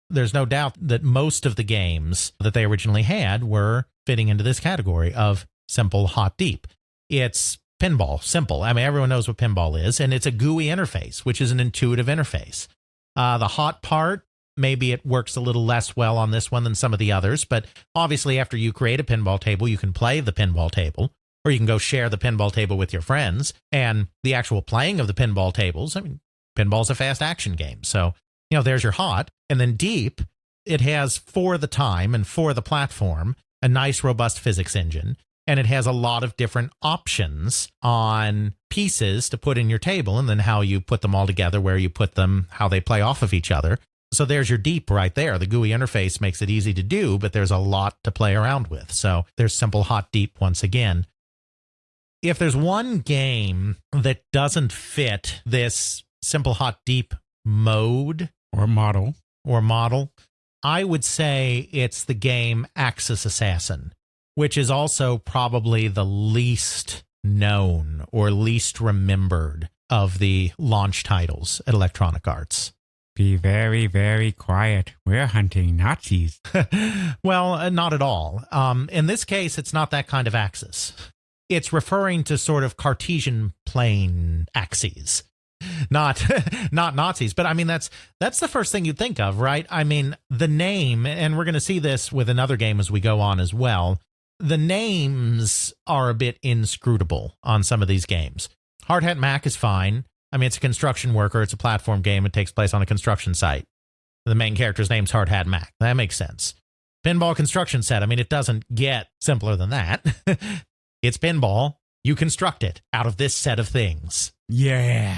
there's no doubt that most of the games that they originally had were fitting into this category of simple, hot, deep. It's pinball, simple. I mean, everyone knows what pinball is, and it's a GUI interface, which is an intuitive interface. The hot part, maybe it works a little less well on this one than some of the others, but obviously after you create a pinball table, you can play the pinball table, or you can go share the pinball table with your friends, and the actual playing of the pinball tables, I mean, pinball's a fast action game, so, you know, there's your hot. And then deep, it has, for the time and for the platform, a nice, robust physics engine, and it has a lot of different options on pieces to put in your table, and then how you put them all together, where you put them, how they play off of each other. So there's your deep right there. The GUI interface makes it easy to do, but there's a lot to play around with. So there's simple, hot, deep once again. If there's one game that doesn't fit this simple, hot, deep mode Or model. I would say it's the game Axis Assassin, which is also probably the least known or least remembered of the launch titles at Electronic Arts. Be very, very quiet. We're hunting Nazis. Well, not at all. In this case, it's not that kind of axis. It's referring to sort of Cartesian plane axes. Not Nazis, but I mean, that's the first thing you'd think of, right? I mean, the name, and we're going to see this with another game as we go on as well, the names are a bit inscrutable on some of these games. Hard Hat Mack is fine. I mean, it's a construction worker. It's a platform game. It takes place on a construction site. The main character's name's Hard Hat Mack. That makes sense. Pinball Construction Set. I mean, it doesn't get simpler than that. It's pinball. You construct it out of this set of things. Yeah.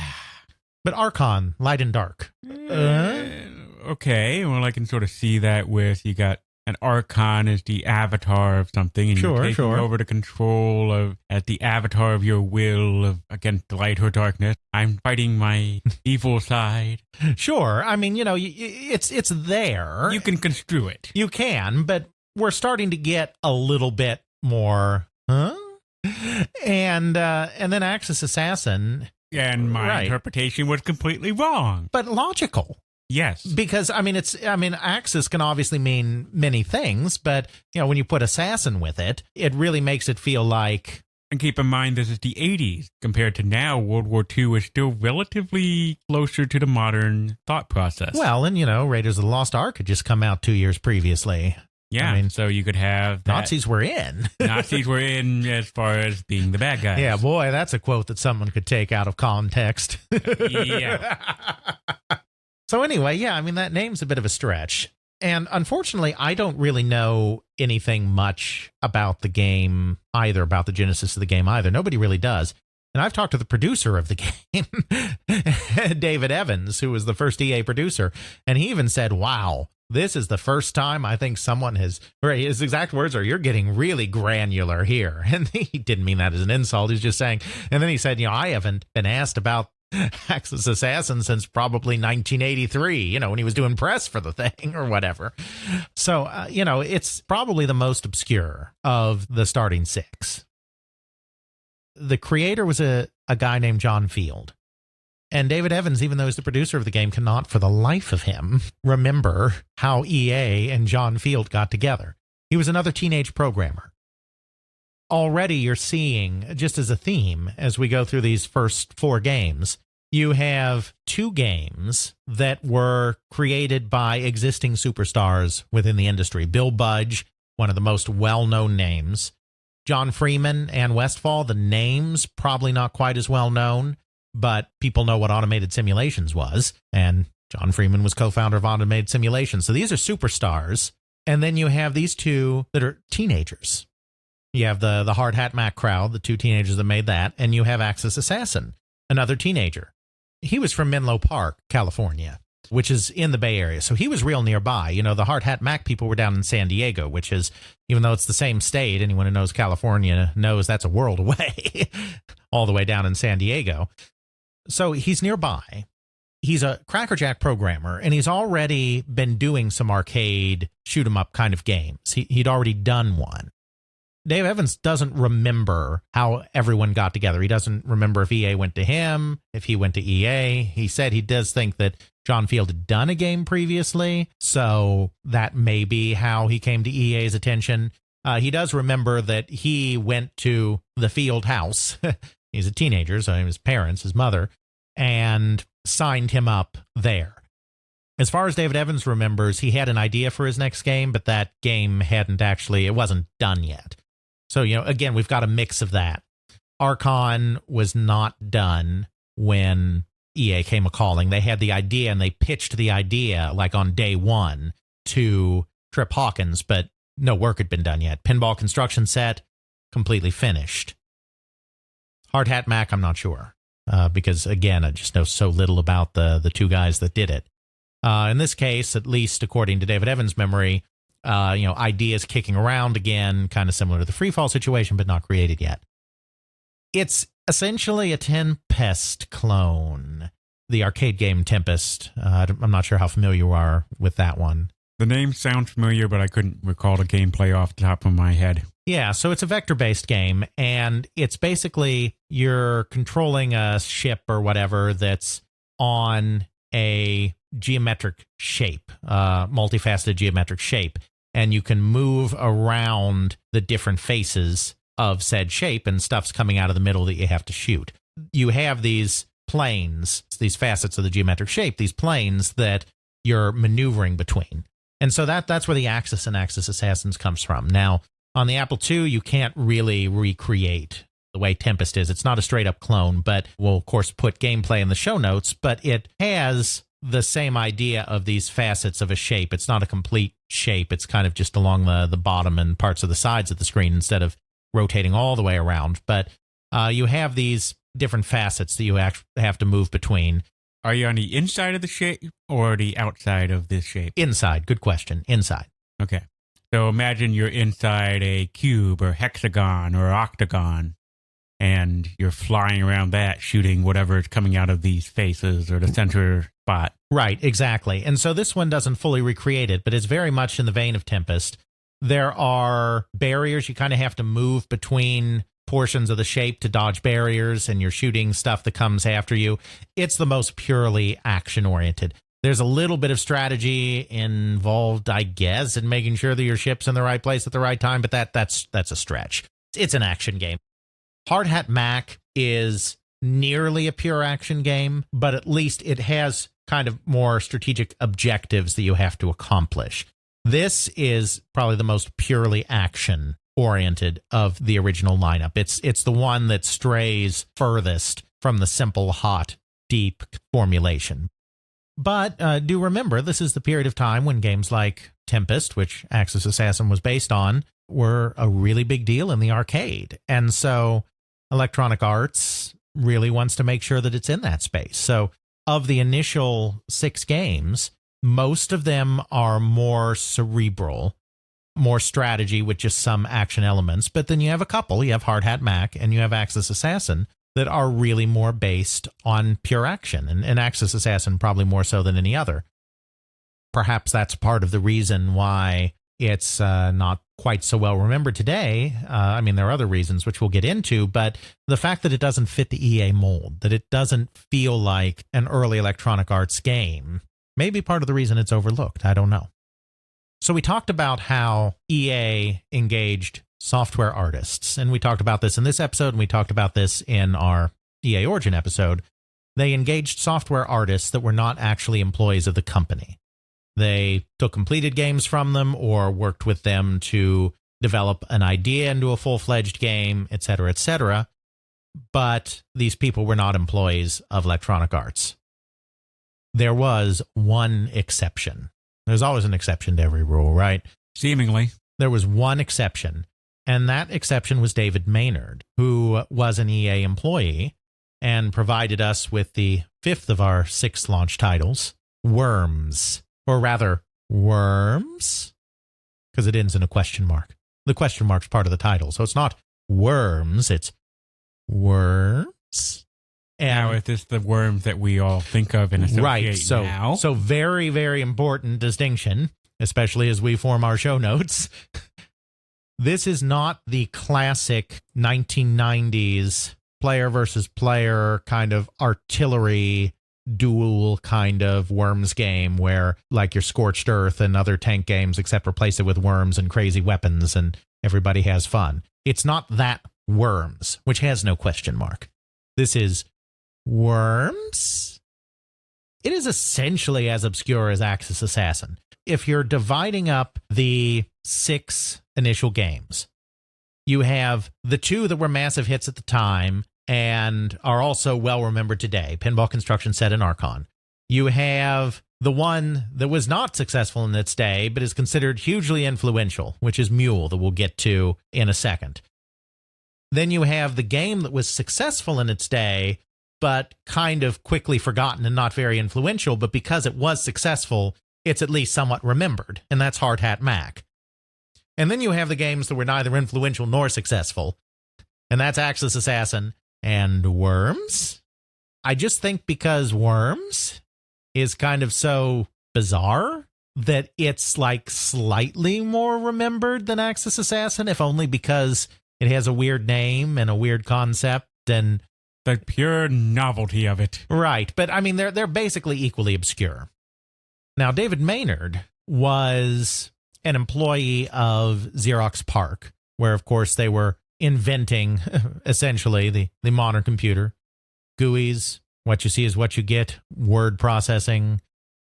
But Archon, light and dark. Okay, well, I can sort of see that with you got an Archon as the avatar of something, and you're taking over the control of as the avatar of your will of against light or darkness. I'm fighting my evil side. Sure, I mean, you know, it's there. You can construe it. You can, but we're starting to get a little bit more, huh? And then Axis Assassin. And my interpretation was completely wrong. But logical. Yes. Because, I mean, Axis can obviously mean many things, but, you know, when you put assassin with it, it really makes it feel like... And keep in mind, this is the 80s. Compared to now, World War II is still relatively closer to the modern thought process. Well, and, you know, Raiders of the Lost Ark had just come out 2 years previously. Yeah, I mean, so you could have... Nazis were in. Nazis were in as far as being the bad guys. Yeah, boy, that's a quote that someone could take out of context. Yeah. So anyway, yeah, I mean, that name's a bit of a stretch. And unfortunately, I don't really know anything much about the game either, about the genesis of the game either. Nobody really does. And I've talked to the producer of the game, David Evans, who was the first EA producer, and he even said, wow, this is the first time I think someone has, or his exact words are, you're getting really granular here. And he didn't mean that as an insult. He's just saying, and then he said, you know, I haven't been asked about Axis Assassin since probably 1983, you know, when he was doing press for the thing or whatever. So, you know, it's probably the most obscure of the starting six. The creator was a guy named John Field. And David Evans, even though he's the producer of the game, cannot for the life of him remember how EA and John Field got together. He was another teenage programmer. Already you're seeing, just as a theme, as we go through these first four games, You have two games that were created by existing superstars within the industry. Bill Budge, one of the most well-known names. John Freeman and Westfall, the names probably not quite as well known, but people know what Automated Simulations was, and John Freeman was co-founder of Automated Simulations. So these are superstars, and then you have these two that are teenagers. You have the Hard Hat Mack crowd, the two teenagers that made that, and you have Axis Assassin, another teenager. He was from Menlo Park, California, which is in the Bay Area. So he was real nearby. You know, the Hard Hat Mack people were down in San Diego, which is, even though it's the same state, anyone who knows California knows that's a world away, all the way down in San Diego. So he's nearby. He's a crackerjack programmer, and he's already been doing some arcade shoot-'em-up kind of games. He'd already done one. Dave Evans doesn't remember how everyone got together. He doesn't remember if EA went to him, if he went to EA. He said he does think that John Field had done a game previously, so that may be how he came to EA's attention. He does remember that he went to the Field house. He's a teenager, so his parents, his mother, and signed him up there. As far as David Evans remembers, he had an idea for his next game, but that game it wasn't done yet. So, you know, again, we've got a mix of that. Archon was not done when EA came a-calling. They had the idea, and they pitched the idea, like on day one, to Trip Hawkins, but no work had been done yet. Pinball Construction Set, completely finished. Hard Hat Mack, I'm not sure, because, again, I just know so little about the two guys that did it. In this case, at least according to David Evans' memory, ideas kicking around again, kind of similar to the Freefall situation, but not created yet. It's essentially a Tempest clone, the arcade game Tempest. I'm not sure how familiar you are with that one. The name sounds familiar, but I couldn't recall the gameplay off the top of my head. Yeah, so it's a vector-based game, and it's basically you're controlling a ship or whatever that's on a geometric shape, multifaceted geometric shape, and you can move around the different faces of said shape, and stuff's coming out of the middle that you have to shoot. You have these planes, these facets of the geometric shape, these planes that you're maneuvering between. And so that's where the Axis and Axis Assassins comes from. Now, on the Apple II, you can't really recreate the way Tempest is. It's not a straight-up clone, but we'll, of course, put gameplay in the show notes, but it has the same idea of these facets of a shape. It's not a complete shape. It's kind of just along the bottom and parts of the sides of the screen instead of rotating all the way around. But you have these different facets that you have to move between. Are you on the inside of the shape or the outside of this shape? Inside. Good question. Inside. Okay. So imagine you're inside a cube or hexagon or octagon, and you're flying around that, shooting whatever is coming out of these faces or the center spot. Right, exactly. And so this one doesn't fully recreate it, but it's very much in the vein of Tempest. There are barriers. You kind of have to move between portions of the shape to dodge barriers, and you're shooting stuff that comes after you. It's the most purely action-oriented. There's a little bit of strategy involved, I guess, in making sure that your ship's in the right place at the right time, but that's a stretch. It's an action game. Hard Hat Mack is nearly a pure action game, but at least it has kind of more strategic objectives that you have to accomplish. This is probably the most purely action-oriented of the original lineup. It's the one that strays furthest from the simple, hot, deep formulation. But do remember, this is the period of time when games like Tempest, which Axis Assassin was based on, were a really big deal in the arcade. And so Electronic Arts really wants to make sure that it's in that space. So of the initial 6 games, most of them are more cerebral, more strategy with just some action elements. But then you have a couple. You have Hard Hat Mack and you have Axis Assassin that are really more based on pure action, and Axis Assassin probably more so than any other. Perhaps that's part of the reason why it's not quite so well remembered today. I mean, there are other reasons which we'll get into, but the fact that it doesn't fit the EA mold, that it doesn't feel like an early Electronic Arts game, may be part of the reason it's overlooked. I don't know. So we talked about how EA engaged software artists, and we talked about this in this episode, and we talked about this in our EA Origin episode. they engaged software artists that were not actually employees of the company. They took completed games from them or worked with them to develop an idea into a full-fledged game, etc., etc. But these people were not employees of Electronic Arts. There was one exception. There's always an exception to every rule, right? Seemingly. There was one exception, and that exception was David Maynard, who was an EA employee and provided us with the fifth of our 6 launch titles, Worms. Or rather, Worms? Because it ends in a question mark. The question mark's part of the title, so it's not Worms, it's Worms. And now, is this the worms that we all think of and associate now? So very, very important distinction, especially as we form our show notes. This is not the classic 1990s player versus player kind of artillery duel kind of Worms game where, like your Scorched Earth and other tank games, except replace it with worms and crazy weapons and everybody has fun. It's not that Worms, which has no question mark. This is Worms. It is essentially as obscure as Axis Assassin. If you're dividing up the 6 initial games, you have the 2 that were massive hits at the time and are also well remembered today, Pinball Construction Set and Archon. You have the one that was not successful in its day, but is considered hugely influential, which is M.U.L.E, that we'll get to in a second. Then you have the game that was successful in its day, but kind of quickly forgotten and not very influential, but because it was successful, it's at least somewhat remembered, and that's Hard Hat Mack. And then you have the games that were neither influential nor successful, and that's Axis Assassin and Worms. I just think because Worms is kind of so bizarre that it's like slightly more remembered than Axis Assassin, if only because it has a weird name and a weird concept and the pure novelty of it. Right, but I mean they're basically equally obscure. Now, David Maynard was an employee of Xerox PARC, where of course they were inventing essentially the modern computer. GUIs, what you see is what you get, word processing,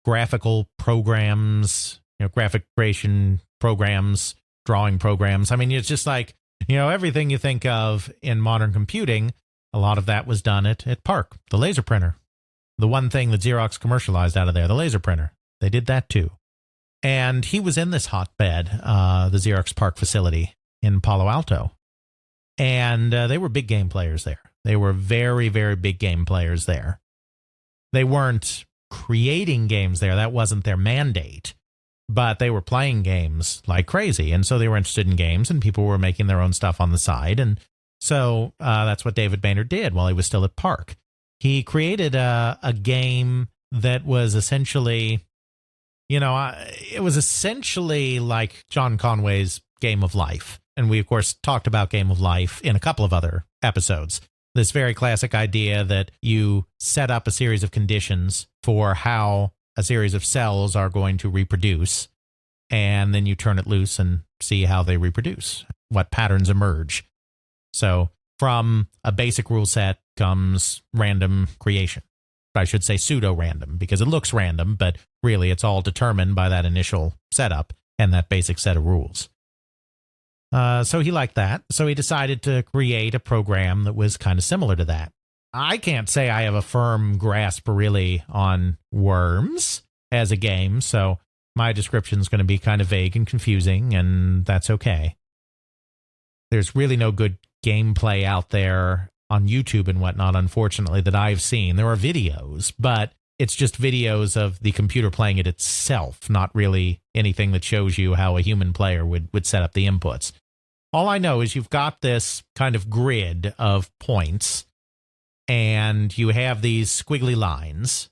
graphical programs, graphic creation programs, drawing programs. I mean, it's just like, everything you think of in modern computing, a lot of that was done at PARC, the laser printer. The one thing that Xerox commercialized out of there, the laser printer. They did that too. And he was in this hotbed, the Xerox PARC facility in Palo Alto. And they were big game players there. They were very, very big game players there. They weren't creating games there. That wasn't their mandate. But they were playing games like crazy. And so they were interested in games, and people were making their own stuff on the side. And so that's what David Maynard did while he was still at PARC. He created a game that was essentially, it was essentially like John Conway's Game of Life. And we, of course, talked about Game of Life in a couple of other episodes. This very classic idea that you set up a series of conditions for how a series of cells are going to reproduce, and then you turn it loose and see how they reproduce, what patterns emerge. So from a basic rule set comes random creation. I should say pseudo-random, because it looks random, but really it's all determined by that initial setup and that basic set of rules. So he liked that. So he decided to create a program that was kind of similar to that. I can't say I have a firm grasp really on Worms as a game, so my description is going to be kind of vague and confusing, and that's okay. There's really no good gameplay out there on YouTube and whatnot, unfortunately, that I've seen. There are videos, but it's just videos of the computer playing it itself, not really anything that shows you how a human player would set up the inputs. All I know is you've got this kind of grid of points, and you have these squiggly lines.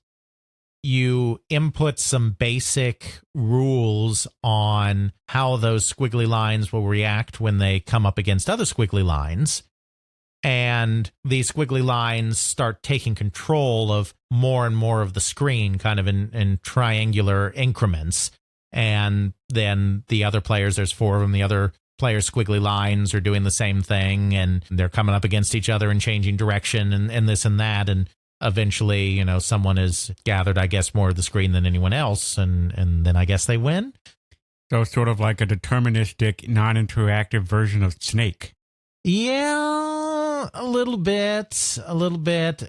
You input some basic rules on how those squiggly lines will react when they come up against other squiggly lines. And these squiggly lines start taking control of more and more of the screen, kind of in triangular increments. And then the other players, there's 4 of them, the other players' squiggly lines are doing the same thing, and they're coming up against each other and changing direction and this and that. And eventually, someone has gathered, I guess, more of the screen than anyone else, and then I guess they win. So sort of like a deterministic, non-interactive version of Snake. Yeah, a little bit.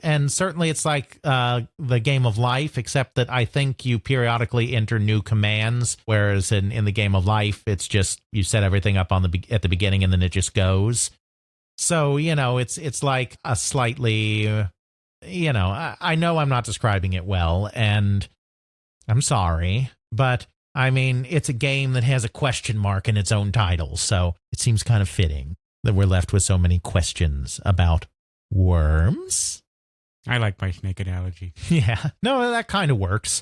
And certainly it's like the game of life, except that I think you periodically enter new commands, whereas in the game of life, it's just you set everything up at the beginning and then it just goes. So, it's like a slightly, I know I'm not describing it well, and I'm sorry, but I mean, it's a game that has a question mark in its own title, so it seems kind of fitting that we're left with so many questions about worms. I like my snake analogy. Yeah, no, that kind of works.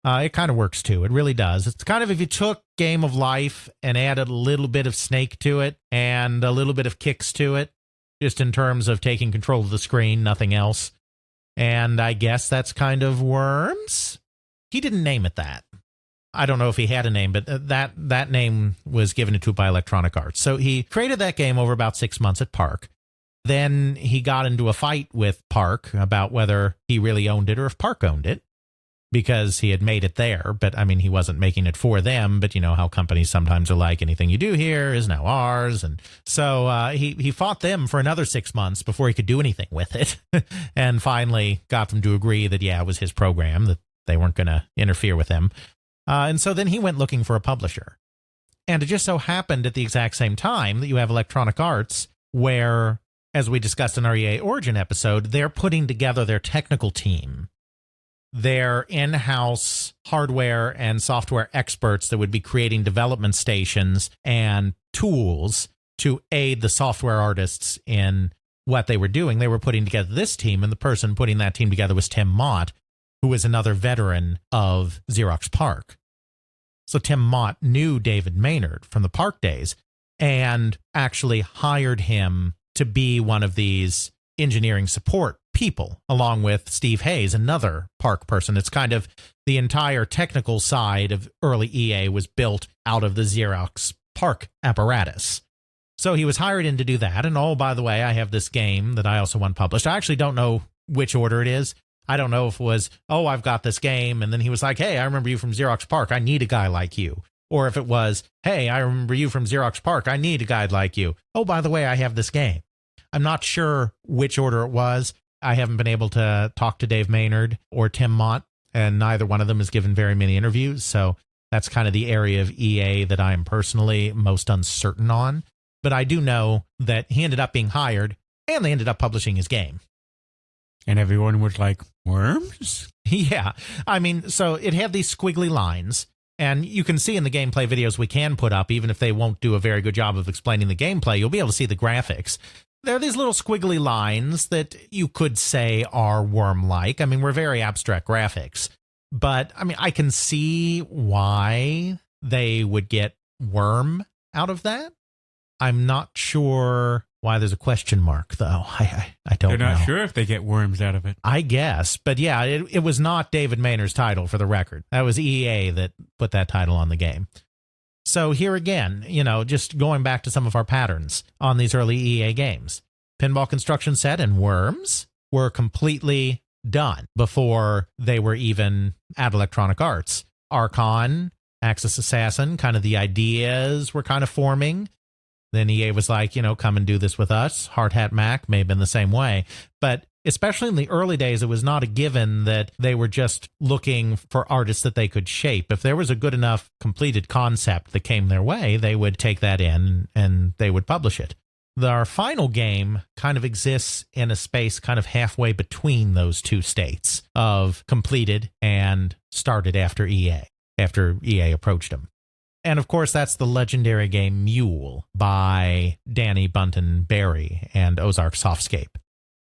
It kind of works too. It really does. It's kind of if you took Game of Life and added a little bit of Snake to it and a little bit of kicks to it, just in terms of taking control of the screen, nothing else. And I guess that's kind of Worms. He didn't name it that. I don't know if he had a name, but that name was given to by Electronic Arts. So he created that game over about 6 months at Park. Then he got into a fight with Park about whether he really owned it or if Park owned it, because he had made it there. But I mean, he wasn't making it for them. But you know how companies sometimes are like, anything you do here is now ours. And so he fought them for another 6 months before he could do anything with it. And finally got them to agree that, yeah, it was his program, that they weren't going to interfere with him. And so then he went looking for a publisher. And it just so happened at the exact same time that you have Electronic Arts, where, as we discussed in our EA Origin episode, they're putting together their technical team, their in-house hardware and software experts that would be creating development stations and tools to aid the software artists in what they were doing. They were putting together this team, and the person putting that team together was Tim Mott, who is another veteran of Xerox PARC. So Tim Mott knew David Maynard from the Park days and actually hired him to be one of these engineering support people, along with Steve Hayes, another Park person. It's kind of the entire technical side of early EA was built out of the Xerox PARC apparatus. So he was hired in to do that. And oh, by the way, I have this game that I also want published. I actually don't know which order it is. I don't know if it was, oh, I've got this game, and then he was like, hey, I remember you from Xerox PARC. I need a guy like you. Or if it was, hey, I remember you from Xerox PARC. I need a guy like you. Oh, by the way, I have this game. I'm not sure which order it was. I haven't been able to talk to Dave Maynard or Tim Mott, and neither one of them has given very many interviews. So that's kind of the area of EA that I am personally most uncertain on. But I do know that he ended up being hired, and they ended up publishing his game. And everyone was like, worms? Yeah. I mean, so it had these squiggly lines, and you can see in the gameplay videos we can put up, even if they won't do a very good job of explaining the gameplay, you'll be able to see the graphics. There are these little squiggly lines that you could say are worm-like. I mean, we're very abstract graphics. But, I mean, I can see why they would get worm out of that. I'm not sure why there's a question mark, though. I don't know. They're not sure if they get worms out of it. I guess. But yeah, it was not David Maynard's title, for the record. That was EA that put that title on the game. So here again, just going back to some of our patterns on these early EA games. Pinball Construction Set and Worms were completely done before they were even at Electronic Arts. Archon, Axis Assassin, kind of the ideas were kind of forming. Then EA was like, come and do this with us. Hard Hat Mack may have been the same way. But especially in the early days, it was not a given that they were just looking for artists that they could shape. If there was a good enough completed concept that came their way, they would take that in and they would publish it. Our final game kind of exists in a space kind of halfway between those two states of completed and started after EA approached them. And of course, that's the legendary game M.U.L.E. by Danny Bunton Barry and Ozark Softscape.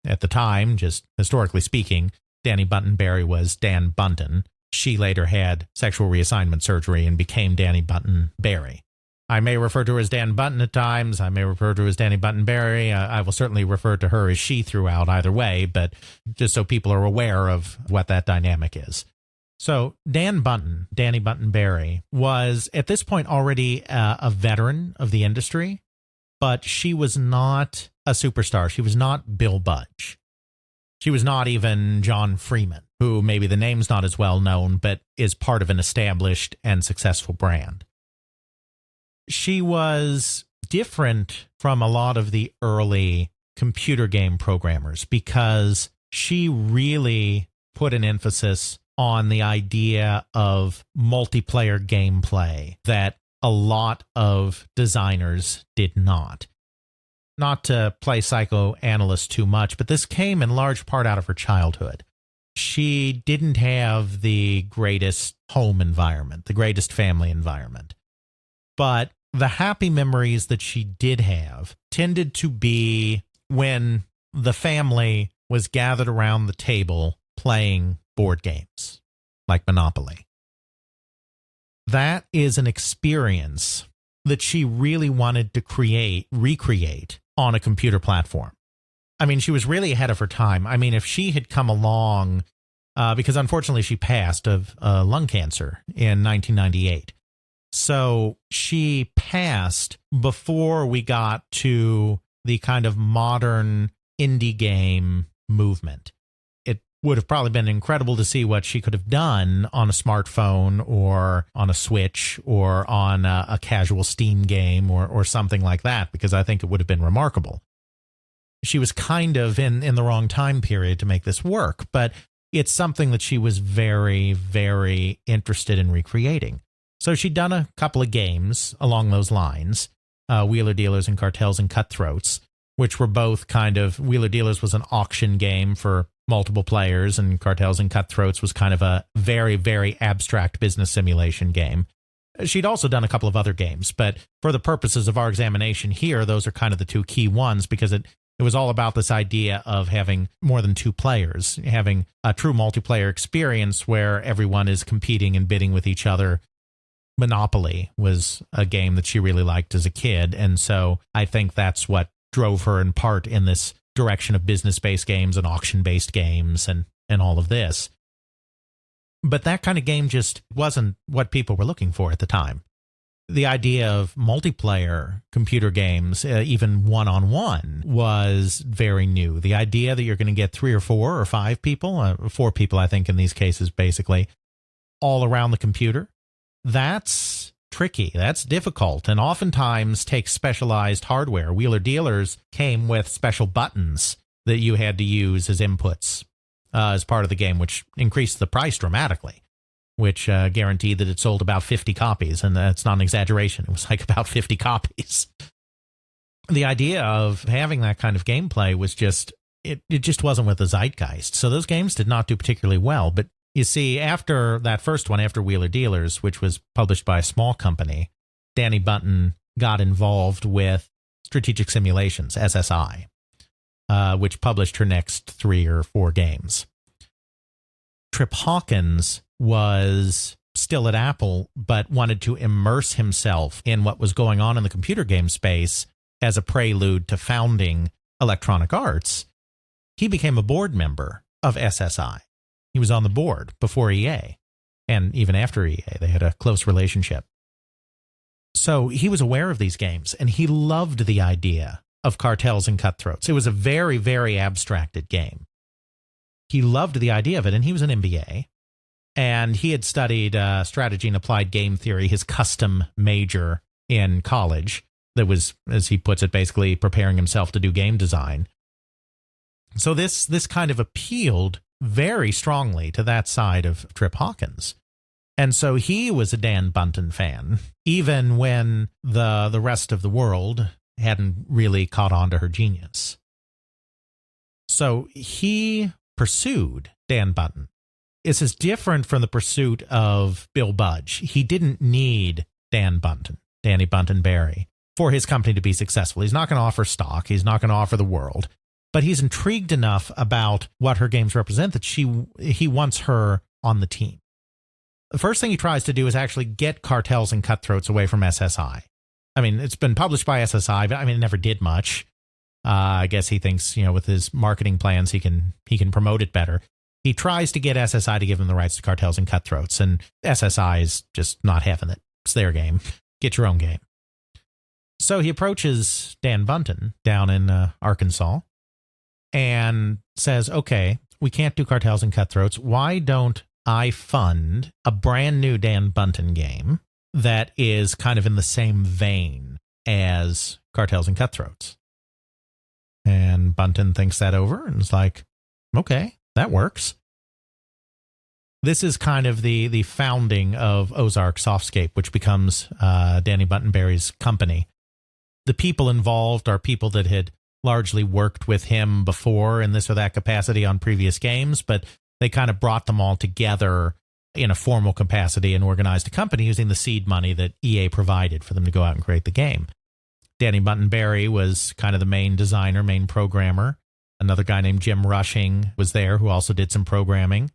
At the time, just historically speaking, Danny Bunton Barry was Dan Bunton. She later had sexual reassignment surgery and became Danny Bunton Barry. I may refer to her as Dan Bunton at times. I may refer to her as Danny Bunton Barry. I will certainly refer to her as she throughout either way, but just so people are aware of what that dynamic is. So Danny Bunton Barry, was at this point already a veteran of the industry, but she was not a superstar. She was not Bill Budge. She was not even John Freeman, who maybe the name's not as well known, but is part of an established and successful brand. She was different from a lot of the early computer game programmers because she really put an emphasis on the idea of multiplayer gameplay that a lot of designers did not. Not to play psychoanalyst too much, but this came in large part out of her childhood. She didn't have the greatest home environment, the greatest family environment. But the happy memories that she did have tended to be when the family was gathered around the table playing board games like Monopoly. That is an experience that she really wanted to recreate on a computer platform. I mean, she was really ahead of her time. I mean, if she had come along, because unfortunately she passed of lung cancer in 1998. So she passed before we got to the kind of modern indie game movement. It would have probably been incredible to see what she could have done on a smartphone or on a Switch or on a casual Steam game or something like that, because I think it would have been remarkable. She was kind of in the wrong time period to make this work, but it's something that she was very, very interested in recreating. So she'd done a couple of games along those lines, Wheeler Dealers and Cartels and Cutthroats, which were both kind of, Wheeler Dealers was an auction game for multiple players, and Cartels and Cutthroats was kind of a very, very abstract business simulation game. She'd also done a couple of other games, but for the purposes of our examination here, those are kind of the two key ones, because it was all about this idea of having more than two players, having a true multiplayer experience where everyone is competing and bidding with each other. Monopoly was a game that she really liked as a kid, and so I think that's what drove her in part in this direction of business-based games and auction-based games and all of this. But that kind of game just wasn't what people were looking for at the time. The idea of multiplayer computer games, even one-on-one, was very new. The idea that you're going to get 3 or 4 or 5 people, 4 people I think in these cases basically, all around the computer, that's tricky, that's difficult, and oftentimes takes specialized hardware. Wheeler Dealers came with special buttons that you had to use as inputs as part of the game, which increased the price dramatically, which guaranteed that it sold about 50 copies, and that's not an exaggeration. It was like about 50 copies. The idea of having that kind of gameplay was just, it just wasn't with the zeitgeist. So those games did not do particularly well, but you see, after that first one, after Wheeler Dealers, which was published by a small company, Danny Bunton got involved with Strategic Simulations, SSI, which published her next 3 or 4 games. Trip Hawkins was still at Apple, but wanted to immerse himself in what was going on in the computer game space as a prelude to founding Electronic Arts. He became a board member of SSI. He was on the board before EA, and even after EA, they had a close relationship. So he was aware of these games, and he loved the idea of Cartels and Cutthroats. It was a very, very abstracted game. He loved the idea of it, and he was an MBA, and he had studied strategy and applied game theory, his custom major in college that was, as he puts it, basically preparing himself to do game design. So this kind of appealed very strongly to that side of Trip Hawkins. And so he was a Dan Bunton fan, even when the rest of the world hadn't really caught on to her genius. So he pursued Dan Bunton. This is different from the pursuit of Bill Budge. He didn't need Dan Bunton, Danny Bunton Barry, for his company to be successful. He's not going to offer stock. He's not going to offer the world. But he's intrigued enough about what her games represent that he wants her on the team. The first thing he tries to do is actually get Cartels and Cutthroats away from SSI. I mean, it's been published by SSI, but I mean, it never did much. I guess he thinks, with his marketing plans, he can promote it better. He tries to get SSI to give him the rights to Cartels and Cutthroats, and SSI is just not having it. It's their game. Get your own game. So he approaches Dan Bunton down in Arkansas, and says, okay, we can't do Cartels and Cutthroats. Why don't I fund a brand new Dan Bunten game that is kind of in the same vein as Cartels and Cutthroats? And Bunten thinks that over and is like, okay, that works. This is kind of the founding of Ozark Softscape, which becomes Danny Buntenberry's company. The people involved are people that had largely worked with him before in this or that capacity on previous games, but they kind of brought them all together in a formal capacity and organized a company using the seed money that EA provided for them to go out and create the game. Danny Buntenberry was kind of the main designer, main programmer. Another guy named Jim Rushing was there who also did some programming.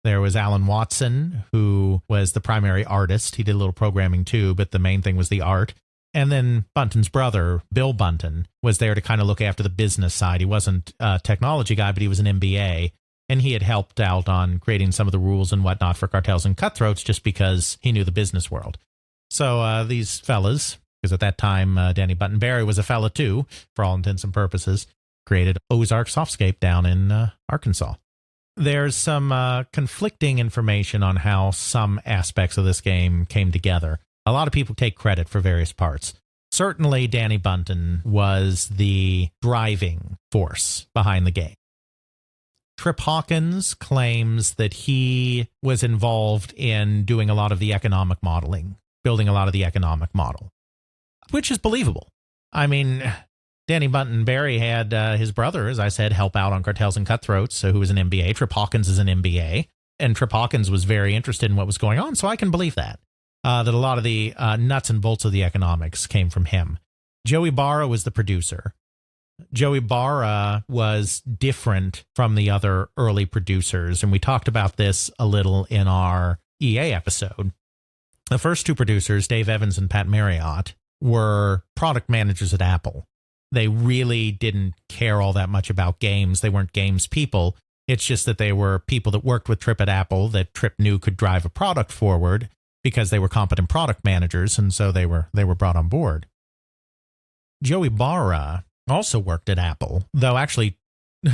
There was Alan Watson, who was the primary artist. He did a little programming too, but the main thing was the art. And then Bunten's brother, Bill Bunten, was there to kind of look after the business side. He wasn't a technology guy, but he was an MBA, and he had helped out on creating some of the rules and whatnot for Cartels and Cutthroats just because he knew the business world. So these fellas, because at that time Danny Buntenberry was a fella too, for all intents and purposes, created Ozark Softscape down in Arkansas. There's some conflicting information on how some aspects of this game came together. A lot of people take credit for various parts. Certainly, Danny Bunten was the driving force behind the game. Trip Hawkins claims that he was involved in doing a lot of the economic modeling, building a lot of the economic model, which is believable. I mean, Danny Buntenberry had his brother, as I said, help out on Cartels and Cutthroats, who was an MBA. Trip Hawkins is an MBA, and Trip Hawkins was very interested in what was going on, so I can believe that a lot of the nuts and bolts of the economics came from him. Joey Barra was the producer. Joey Barra was different from the other early producers, and we talked about this a little in our EA episode. The first two producers, Dave Evans and Pat Marriott, were product managers at Apple. They really didn't care all that much about games. They weren't games people. It's just that they were people that worked with Trip at Apple that Trip knew could drive a product forward because they were competent product managers, and so they were brought on board. Joey Barra also worked at Apple, though actually,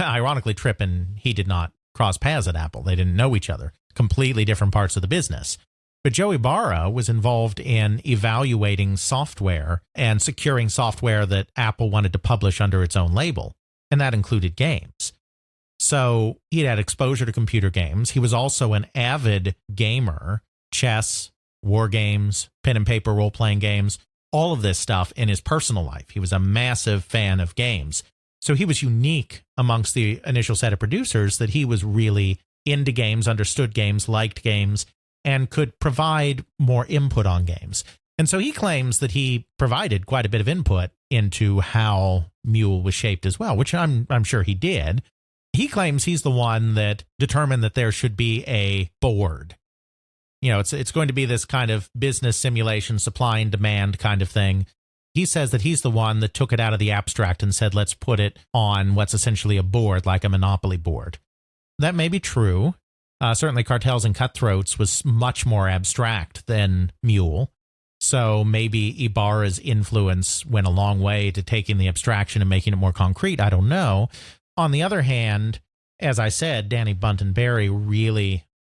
ironically, Trip and he did not cross paths at Apple. They didn't know each other. Completely different parts of the business. But Joey Barra was involved in evaluating software and securing software that Apple wanted to publish under its own label, and that included games. So he had exposure to computer games. He was also an avid gamer, chess, war games, pen and paper role-playing games, all of this stuff in his personal life. He was a massive fan of games. So he was unique amongst the initial set of producers that he was really into games, understood games, liked games, and could provide more input on games. And so he claims that he provided quite a bit of input into how M.U.L.E. was shaped as well, which I'm sure he did. He claims he's the one that determined that there should be a board. You know, it's going to be this kind of business simulation, supply and demand kind of thing. He says that he's the one that took it out of the abstract and said, let's put it on what's essentially a board, like a Monopoly board. That may be true. Certainly Cartels and Cutthroats was much more abstract than M.U.L.E. So maybe Ibarra's influence went a long way to taking the abstraction and making it more concrete. I don't know. On the other hand, as I said, Danny Buntenberry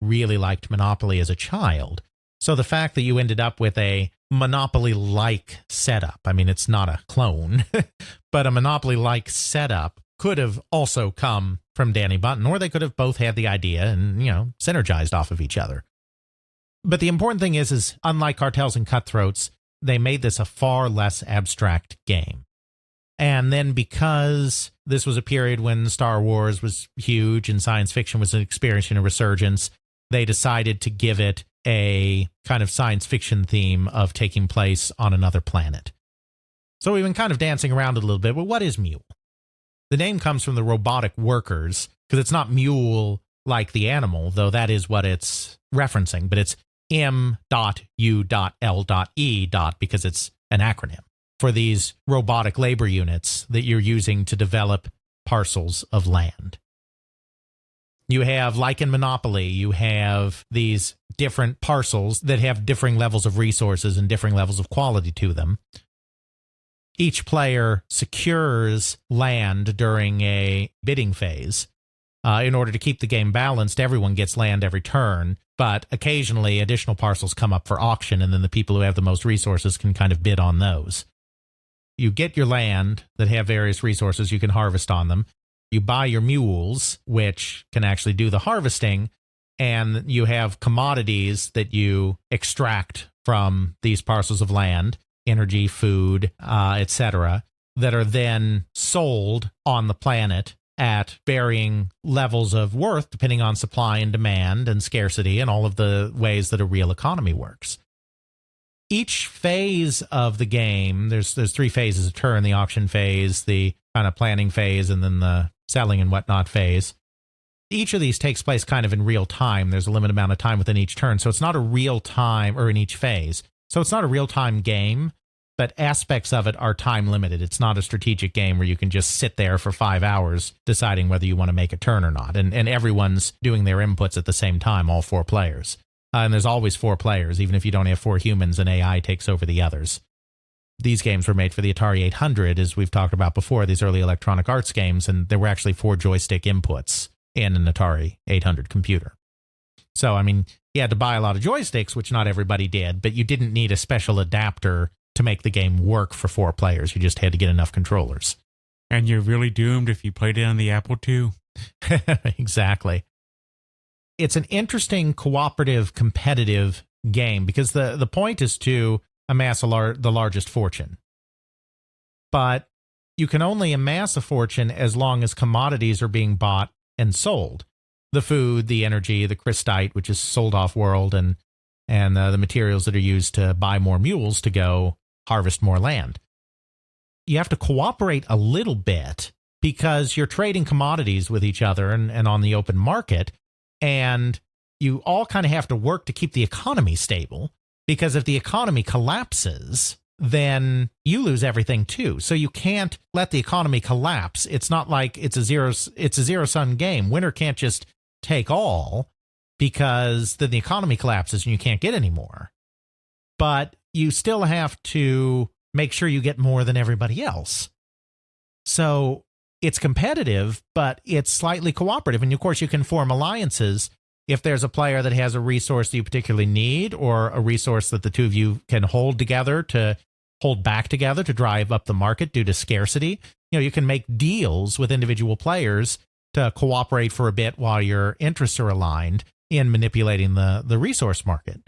really liked Monopoly as a child. So the fact that you ended up with a Monopoly-like setup, I mean, it's not a clone, but a Monopoly-like setup could have also come from Danny Bunten, or they could have both had the idea and, synergized off of each other. But the important thing is unlike Cartels and Cutthroats, they made this a far less abstract game. And then because this was a period when Star Wars was huge and science fiction was experiencing a resurgence, they decided to give it a kind of science fiction theme of taking place on another planet. So we've been kind of dancing around it a little bit, but what is M.U.L.E.? The name comes from the robotic workers, because it's not mule like the animal, though that is what it's referencing, but it's M.U.L.E. because it's an acronym for these robotic labor units that you're using to develop parcels of land. You have, like in Monopoly, you have these different parcels that have differing levels of resources and differing levels of quality to them. Each player secures land during a bidding phase. In order to keep the game balanced, everyone gets land every turn, but occasionally additional parcels come up for auction, and then the people who have the most resources can kind of bid on those. You get your land that have various resources you can harvest on them. You buy your mules, which can actually do the harvesting, and you have commodities that you extract from these parcels of land, energy, food, etc., that are then sold on the planet at varying levels of worth depending on supply and demand and scarcity and all of the ways that a real economy works. Each phase of the game, there's 3 phases of turn: the auction phase, the kind of planning phase, and then the selling and whatnot phase. Each of these takes place kind of in real time. There's a limited amount of time within each turn, so it's not a real time, or in each phase. So it's not a real-time game, but aspects of it are time limited. It's not a strategic game where you can just sit there for 5 hours deciding whether you want to make a turn or not. And everyone's doing their inputs at the same time, all 4 players. And there's always 4 players, even if you don't have 4 humans and AI takes over the others. These games were made for the Atari 800, as we've talked about before, these early Electronic Arts games, and there were actually 4 joystick inputs in an Atari 800 computer. So, I mean, you had to buy a lot of joysticks, which not everybody did, but you didn't need a special adapter to make the game work for 4 players. You just had to get enough controllers. And you're really doomed if you played it on the Apple II. Exactly. It's an interesting cooperative, competitive game because the point is to amass the largest fortune. But you can only amass a fortune as long as commodities are being bought and sold. The food, the energy, the crystite, which is sold off-world, and the materials that are used to buy more mules to go harvest more land. You have to cooperate a little bit because you're trading commodities with each other and on the open market, and you all kind of have to work to keep the economy stable, because if the economy collapses, then you lose everything too. So you can't let the economy collapse. It's not like it's a zero-sum game. Winner can't just take all, because then the economy collapses and you can't get any more. But you still have to make sure you get more than everybody else. So it's competitive, but it's slightly cooperative. And of course, you can form alliances if there's a player that has a resource that you particularly need, or a resource that the two of you can hold back together to drive up the market due to scarcity. You know, you can make deals with individual players to cooperate for a bit while your interests are aligned in manipulating the resource market.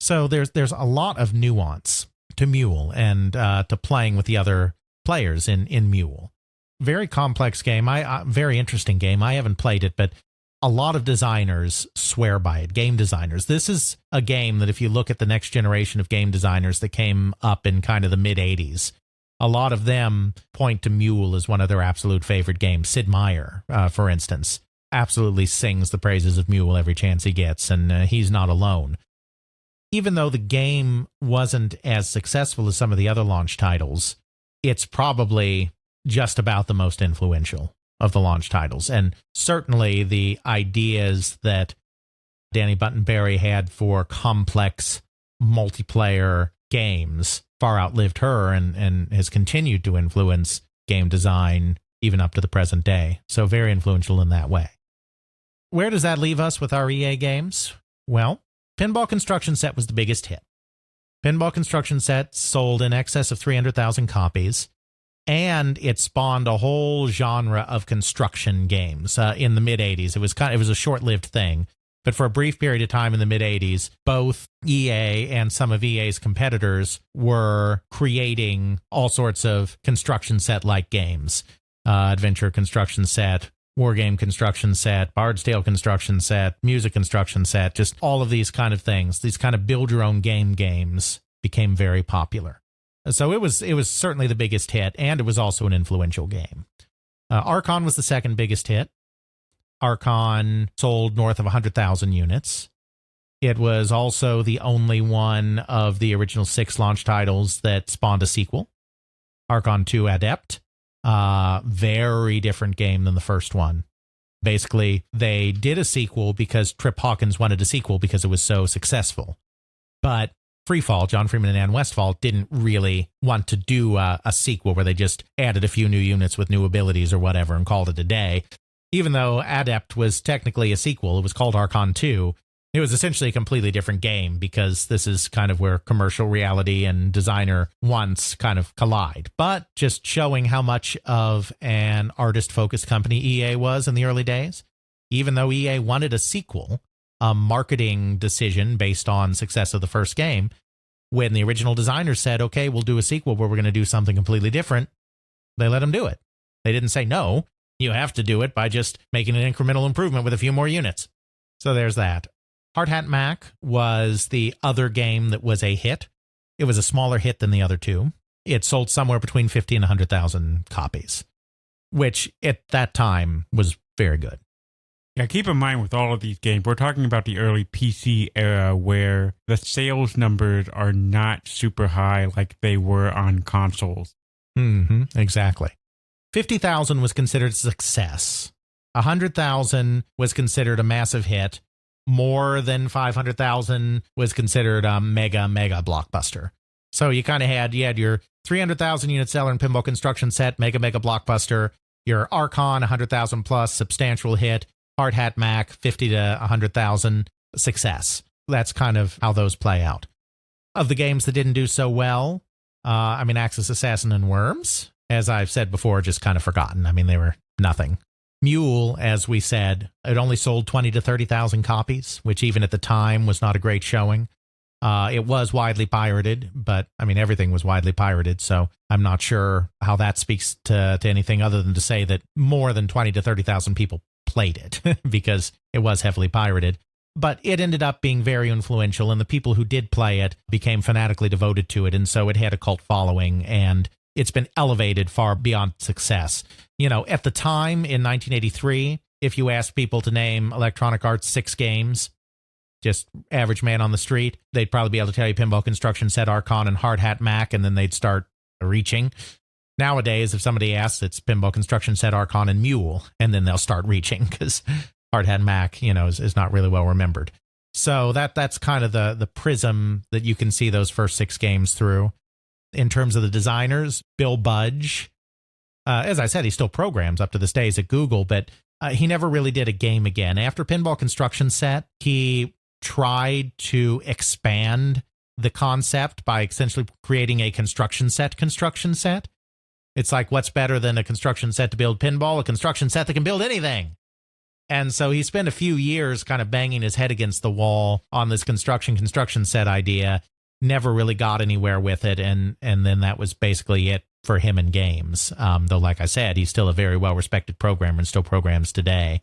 So there's a lot of nuance to M.U.L.E. and to playing with the other players in M.U.L.E. Very complex game. Very interesting game. I haven't played it, but a lot of designers swear by it. Game designers. This is a game that if you look at the next generation of game designers that came up in kind of the mid-'80s, a lot of them point to M.U.L.E. as one of their absolute favorite games. Sid Meier, for instance, absolutely sings the praises of M.U.L.E. every chance he gets, and he's not alone. Even though the game wasn't as successful as some of the other launch titles, it's probably just about the most influential of the launch titles. And certainly the ideas that Danny Button-Berry had for complex multiplayer games far outlived her and has continued to influence game design even up to the present day. So very influential in that way. Where does that leave us with our EA games? Well, Pinball Construction Set was the biggest hit. Pinball Construction Set sold in excess of 300,000 copies, and it spawned a whole genre of construction games in the mid-'80s. It was a short-lived thing, but for a brief period of time in the mid-'80s, both EA and some of EA's competitors were creating all sorts of construction set-like games. Adventure Construction Set, Wargame Construction Set, Bard's Tale Construction Set, Music Construction Set, just all of these kind of things. These kind of build-your-own-game games became very popular. So it was certainly the biggest hit, and it was also an influential game. Archon was the second biggest hit. Archon sold north of 100,000 units. It was also the only one of the original 6 launch titles that spawned a sequel, Archon 2 Adept. Very different game than the first one. Basically, they did a sequel because Trip Hawkins wanted a sequel because it was so successful. But Freefall, John Freeman and Ann Westfall, didn't really want to do a sequel where they just added a few new units with new abilities or whatever and called it a day. Even though Adept was technically a sequel, it was called Archon 2. It was essentially a completely different game because this is kind of where commercial reality and designer wants kind of collide. But just showing how much of an artist-focused company EA was in the early days. Even though EA wanted a sequel, a marketing decision based on success of the first game, when the original designers said, okay, we'll do a sequel where we're going to do something completely different, they let them do it. They didn't say, no, you have to do it by just making an incremental improvement with a few more units. So there's that. Hard Hat Mack was the other game that was a hit. It was a smaller hit than the other two. It sold somewhere between 50 and 100,000 copies, which at that time was very good. Yeah, keep in mind with all of these games, we're talking about the early PC era where the sales numbers are not super high like they were on consoles. Exactly. 50,000 was considered a success. 100,000 was considered a massive hit. More than 500,000 was considered a mega blockbuster. So you kind of had your 300,000 unit seller in Pinball Construction Set, mega blockbuster. Your Archon, 100,000 plus, substantial hit. Hard Hat Mack, 50 to 100,000, success. That's kind of how those play out. Of the games that didn't do so well, Axis Assassin and Worms, as I've said before, just kind of forgotten. They were nothing. M.U.L.E, as we said, it only sold 20 to 30,000 copies, which even at the time was not a great showing. It was widely pirated, but everything was widely pirated, so I'm not sure how that speaks to anything other than to say that more than 20 to 30,000 people played it because it was heavily pirated. But it ended up being very influential, and the people who did play it became fanatically devoted to it, and so it had a cult following, and it's been elevated far beyond success. At the time in 1983, if you asked people to name Electronic Arts 6 games, just average man on the street, they'd probably be able to tell you Pinball Construction Set, Archon, and Hard Hat Mack, and then they'd start reaching. Nowadays, if somebody asks, it's Pinball Construction Set, Archon, and M.U.L.E, and then they'll start reaching because Hard Hat Mack, is not really well remembered. So that's kind of the prism that you can see those first 6 games through. In terms of the designers, Bill Budge, as I said, he still programs up to this day at Google, but he never really did a game again. After Pinball Construction Set, he tried to expand the concept by essentially creating a construction set. It's like, what's better than a construction set to build pinball? A construction set that can build anything. And so he spent a few years kind of banging his head against the wall on this construction set idea, never really got anywhere with it, and then that was basically it for him in games. Though, like I said, he's still a very well-respected programmer and still programs today.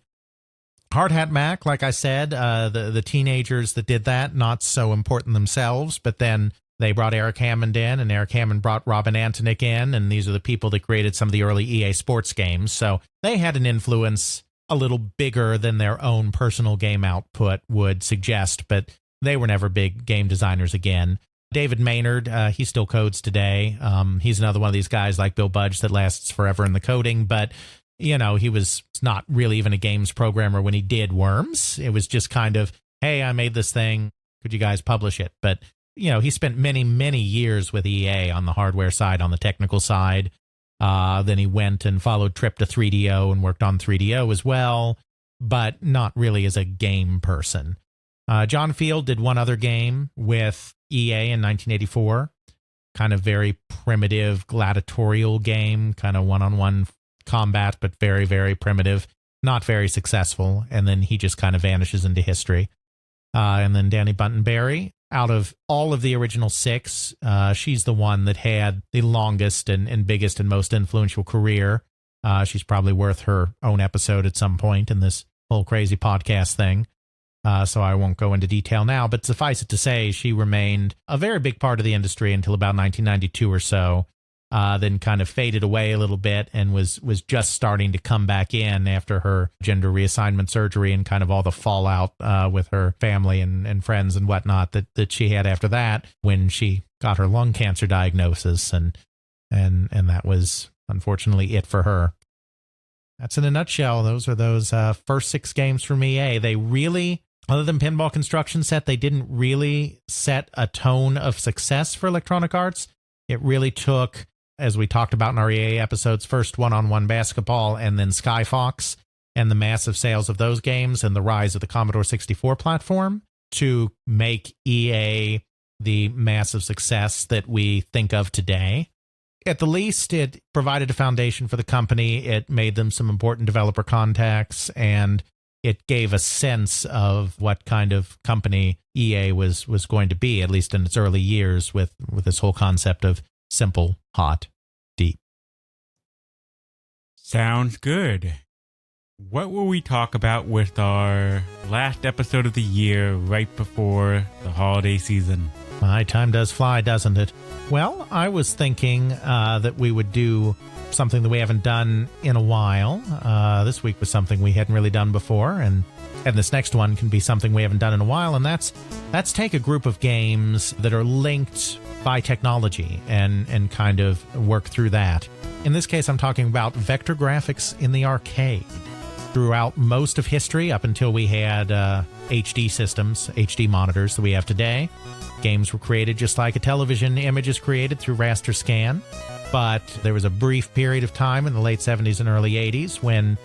Hard Hat Mack, like I said, the teenagers that did that, not so important themselves, but then they brought Eric Hammond in, and Eric Hammond brought Robin Antonick in, and these are the people that created some of the early EA Sports games. So they had an influence a little bigger than their own personal game output would suggest, but they were never big game designers again. David Maynard, he still codes today. He's another one of these guys like Bill Budge that lasts forever in the coding, but he was not really even a games programmer when he did Worms. It was just kind of, hey, I made this thing. Could you guys publish it? But, he spent many, many years with EA on the hardware side, on the technical side. Then he went and followed Trip to 3DO and worked on 3DO as well, but not really as a game person. John Field did one other game with EA in 1984, kind of very primitive gladiatorial game, kind of one-on-one combat, but very, very primitive, not very successful. And then he just kind of vanishes into history. And then Danny Bunton-Berry, out of all of the original 6, she's the one that had the longest and biggest and most influential career. She's probably worth her own episode at some point in this whole crazy podcast thing. So I won't go into detail now, but suffice it to say, she remained a very big part of the industry until about 1992 or so, then kind of faded away a little bit and was just starting to come back in after her gender reassignment surgery and kind of all the fallout with her family and friends and whatnot that she had after that when she got her lung cancer diagnosis, and that was unfortunately it for her. That's in a nutshell. Those are those first 6 games from EA. They really Other than Pinball Construction Set, they didn't really set a tone of success for Electronic Arts. It really took, as we talked about in our EA episodes, first one-on-one basketball and then Sky Fox and the massive sales of those games and the rise of the Commodore 64 platform to make EA the massive success that we think of today. At the least, it provided a foundation for the company. It made them some important developer contacts, and it gave a sense of what kind of company EA was going to be, at least in its early years, with this whole concept of simple, hot, deep. Sounds good. What will we talk about with our last episode of the year right before the holiday season? My time does fly, doesn't it? Well, I was thinking that we would do something that we haven't done in a while. This week was something we hadn't really done before, and this next one can be something we haven't done in a while, and that's take a group of games that are linked by technology and kind of work through that. In this case, I'm talking about vector graphics in the arcade. Throughout most of history, up until we had HD systems, HD monitors that we have today, games were created just like a television image is created through raster scan. But there was a brief period of time in the late 70s and early 80s when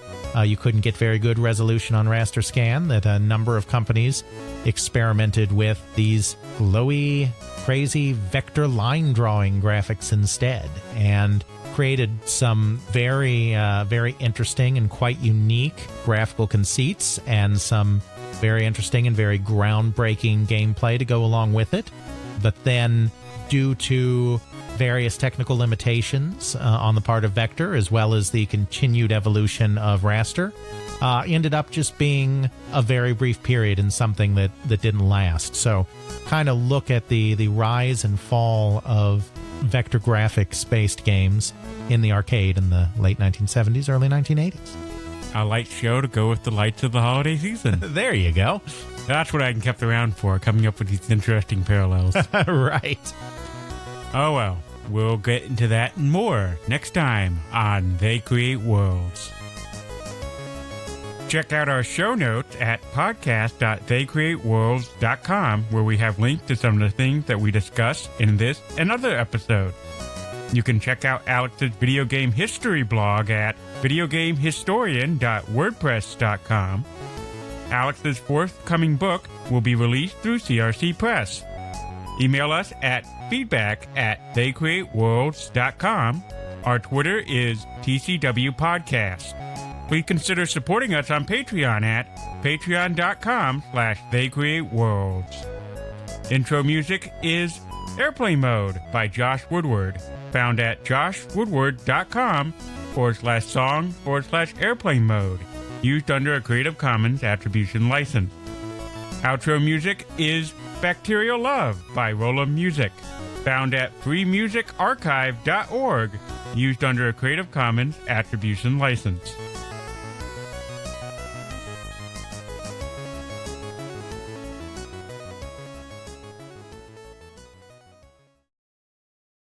you couldn't get very good resolution on raster scan, that a number of companies experimented with these glowy, crazy vector line drawing graphics instead, and created some very, very interesting and quite unique graphical conceits and some very interesting and very groundbreaking gameplay to go along with it. But then, due to various technical limitations on the part of Vector, as well as the continued evolution of raster, ended up just being a very brief period and something that didn't last. So kind of look at the rise and fall of vector graphics-based games in the arcade in the late 1970s, early 1980s. A light show to go with the lights of the holiday season. There you go. That's what I kept around for, coming up with these interesting parallels. Right. Oh well, we'll get into that and more next time on They Create Worlds. Check out our show notes at podcast.theycreateworlds.com, where we have links to some of the things that we discussed in this and other episodes. You can check out Alex's video game history blog at videogamehistorian.wordpress.com. Alex's forthcoming book will be released through CRC Press. Email us at feedback@theycreateworlds.com. Our Twitter is TCW Podcast. Please consider supporting us on Patreon at patreon.com/theycreateworlds. Intro music is Airplane Mode by Josh Woodward, found at joshwoodward.com/song/airplane mode, used under a Creative Commons Attribution license. Outro music is Bacterial Love by Rolla Music, found at freemusicarchive.org, used under a Creative Commons Attribution license.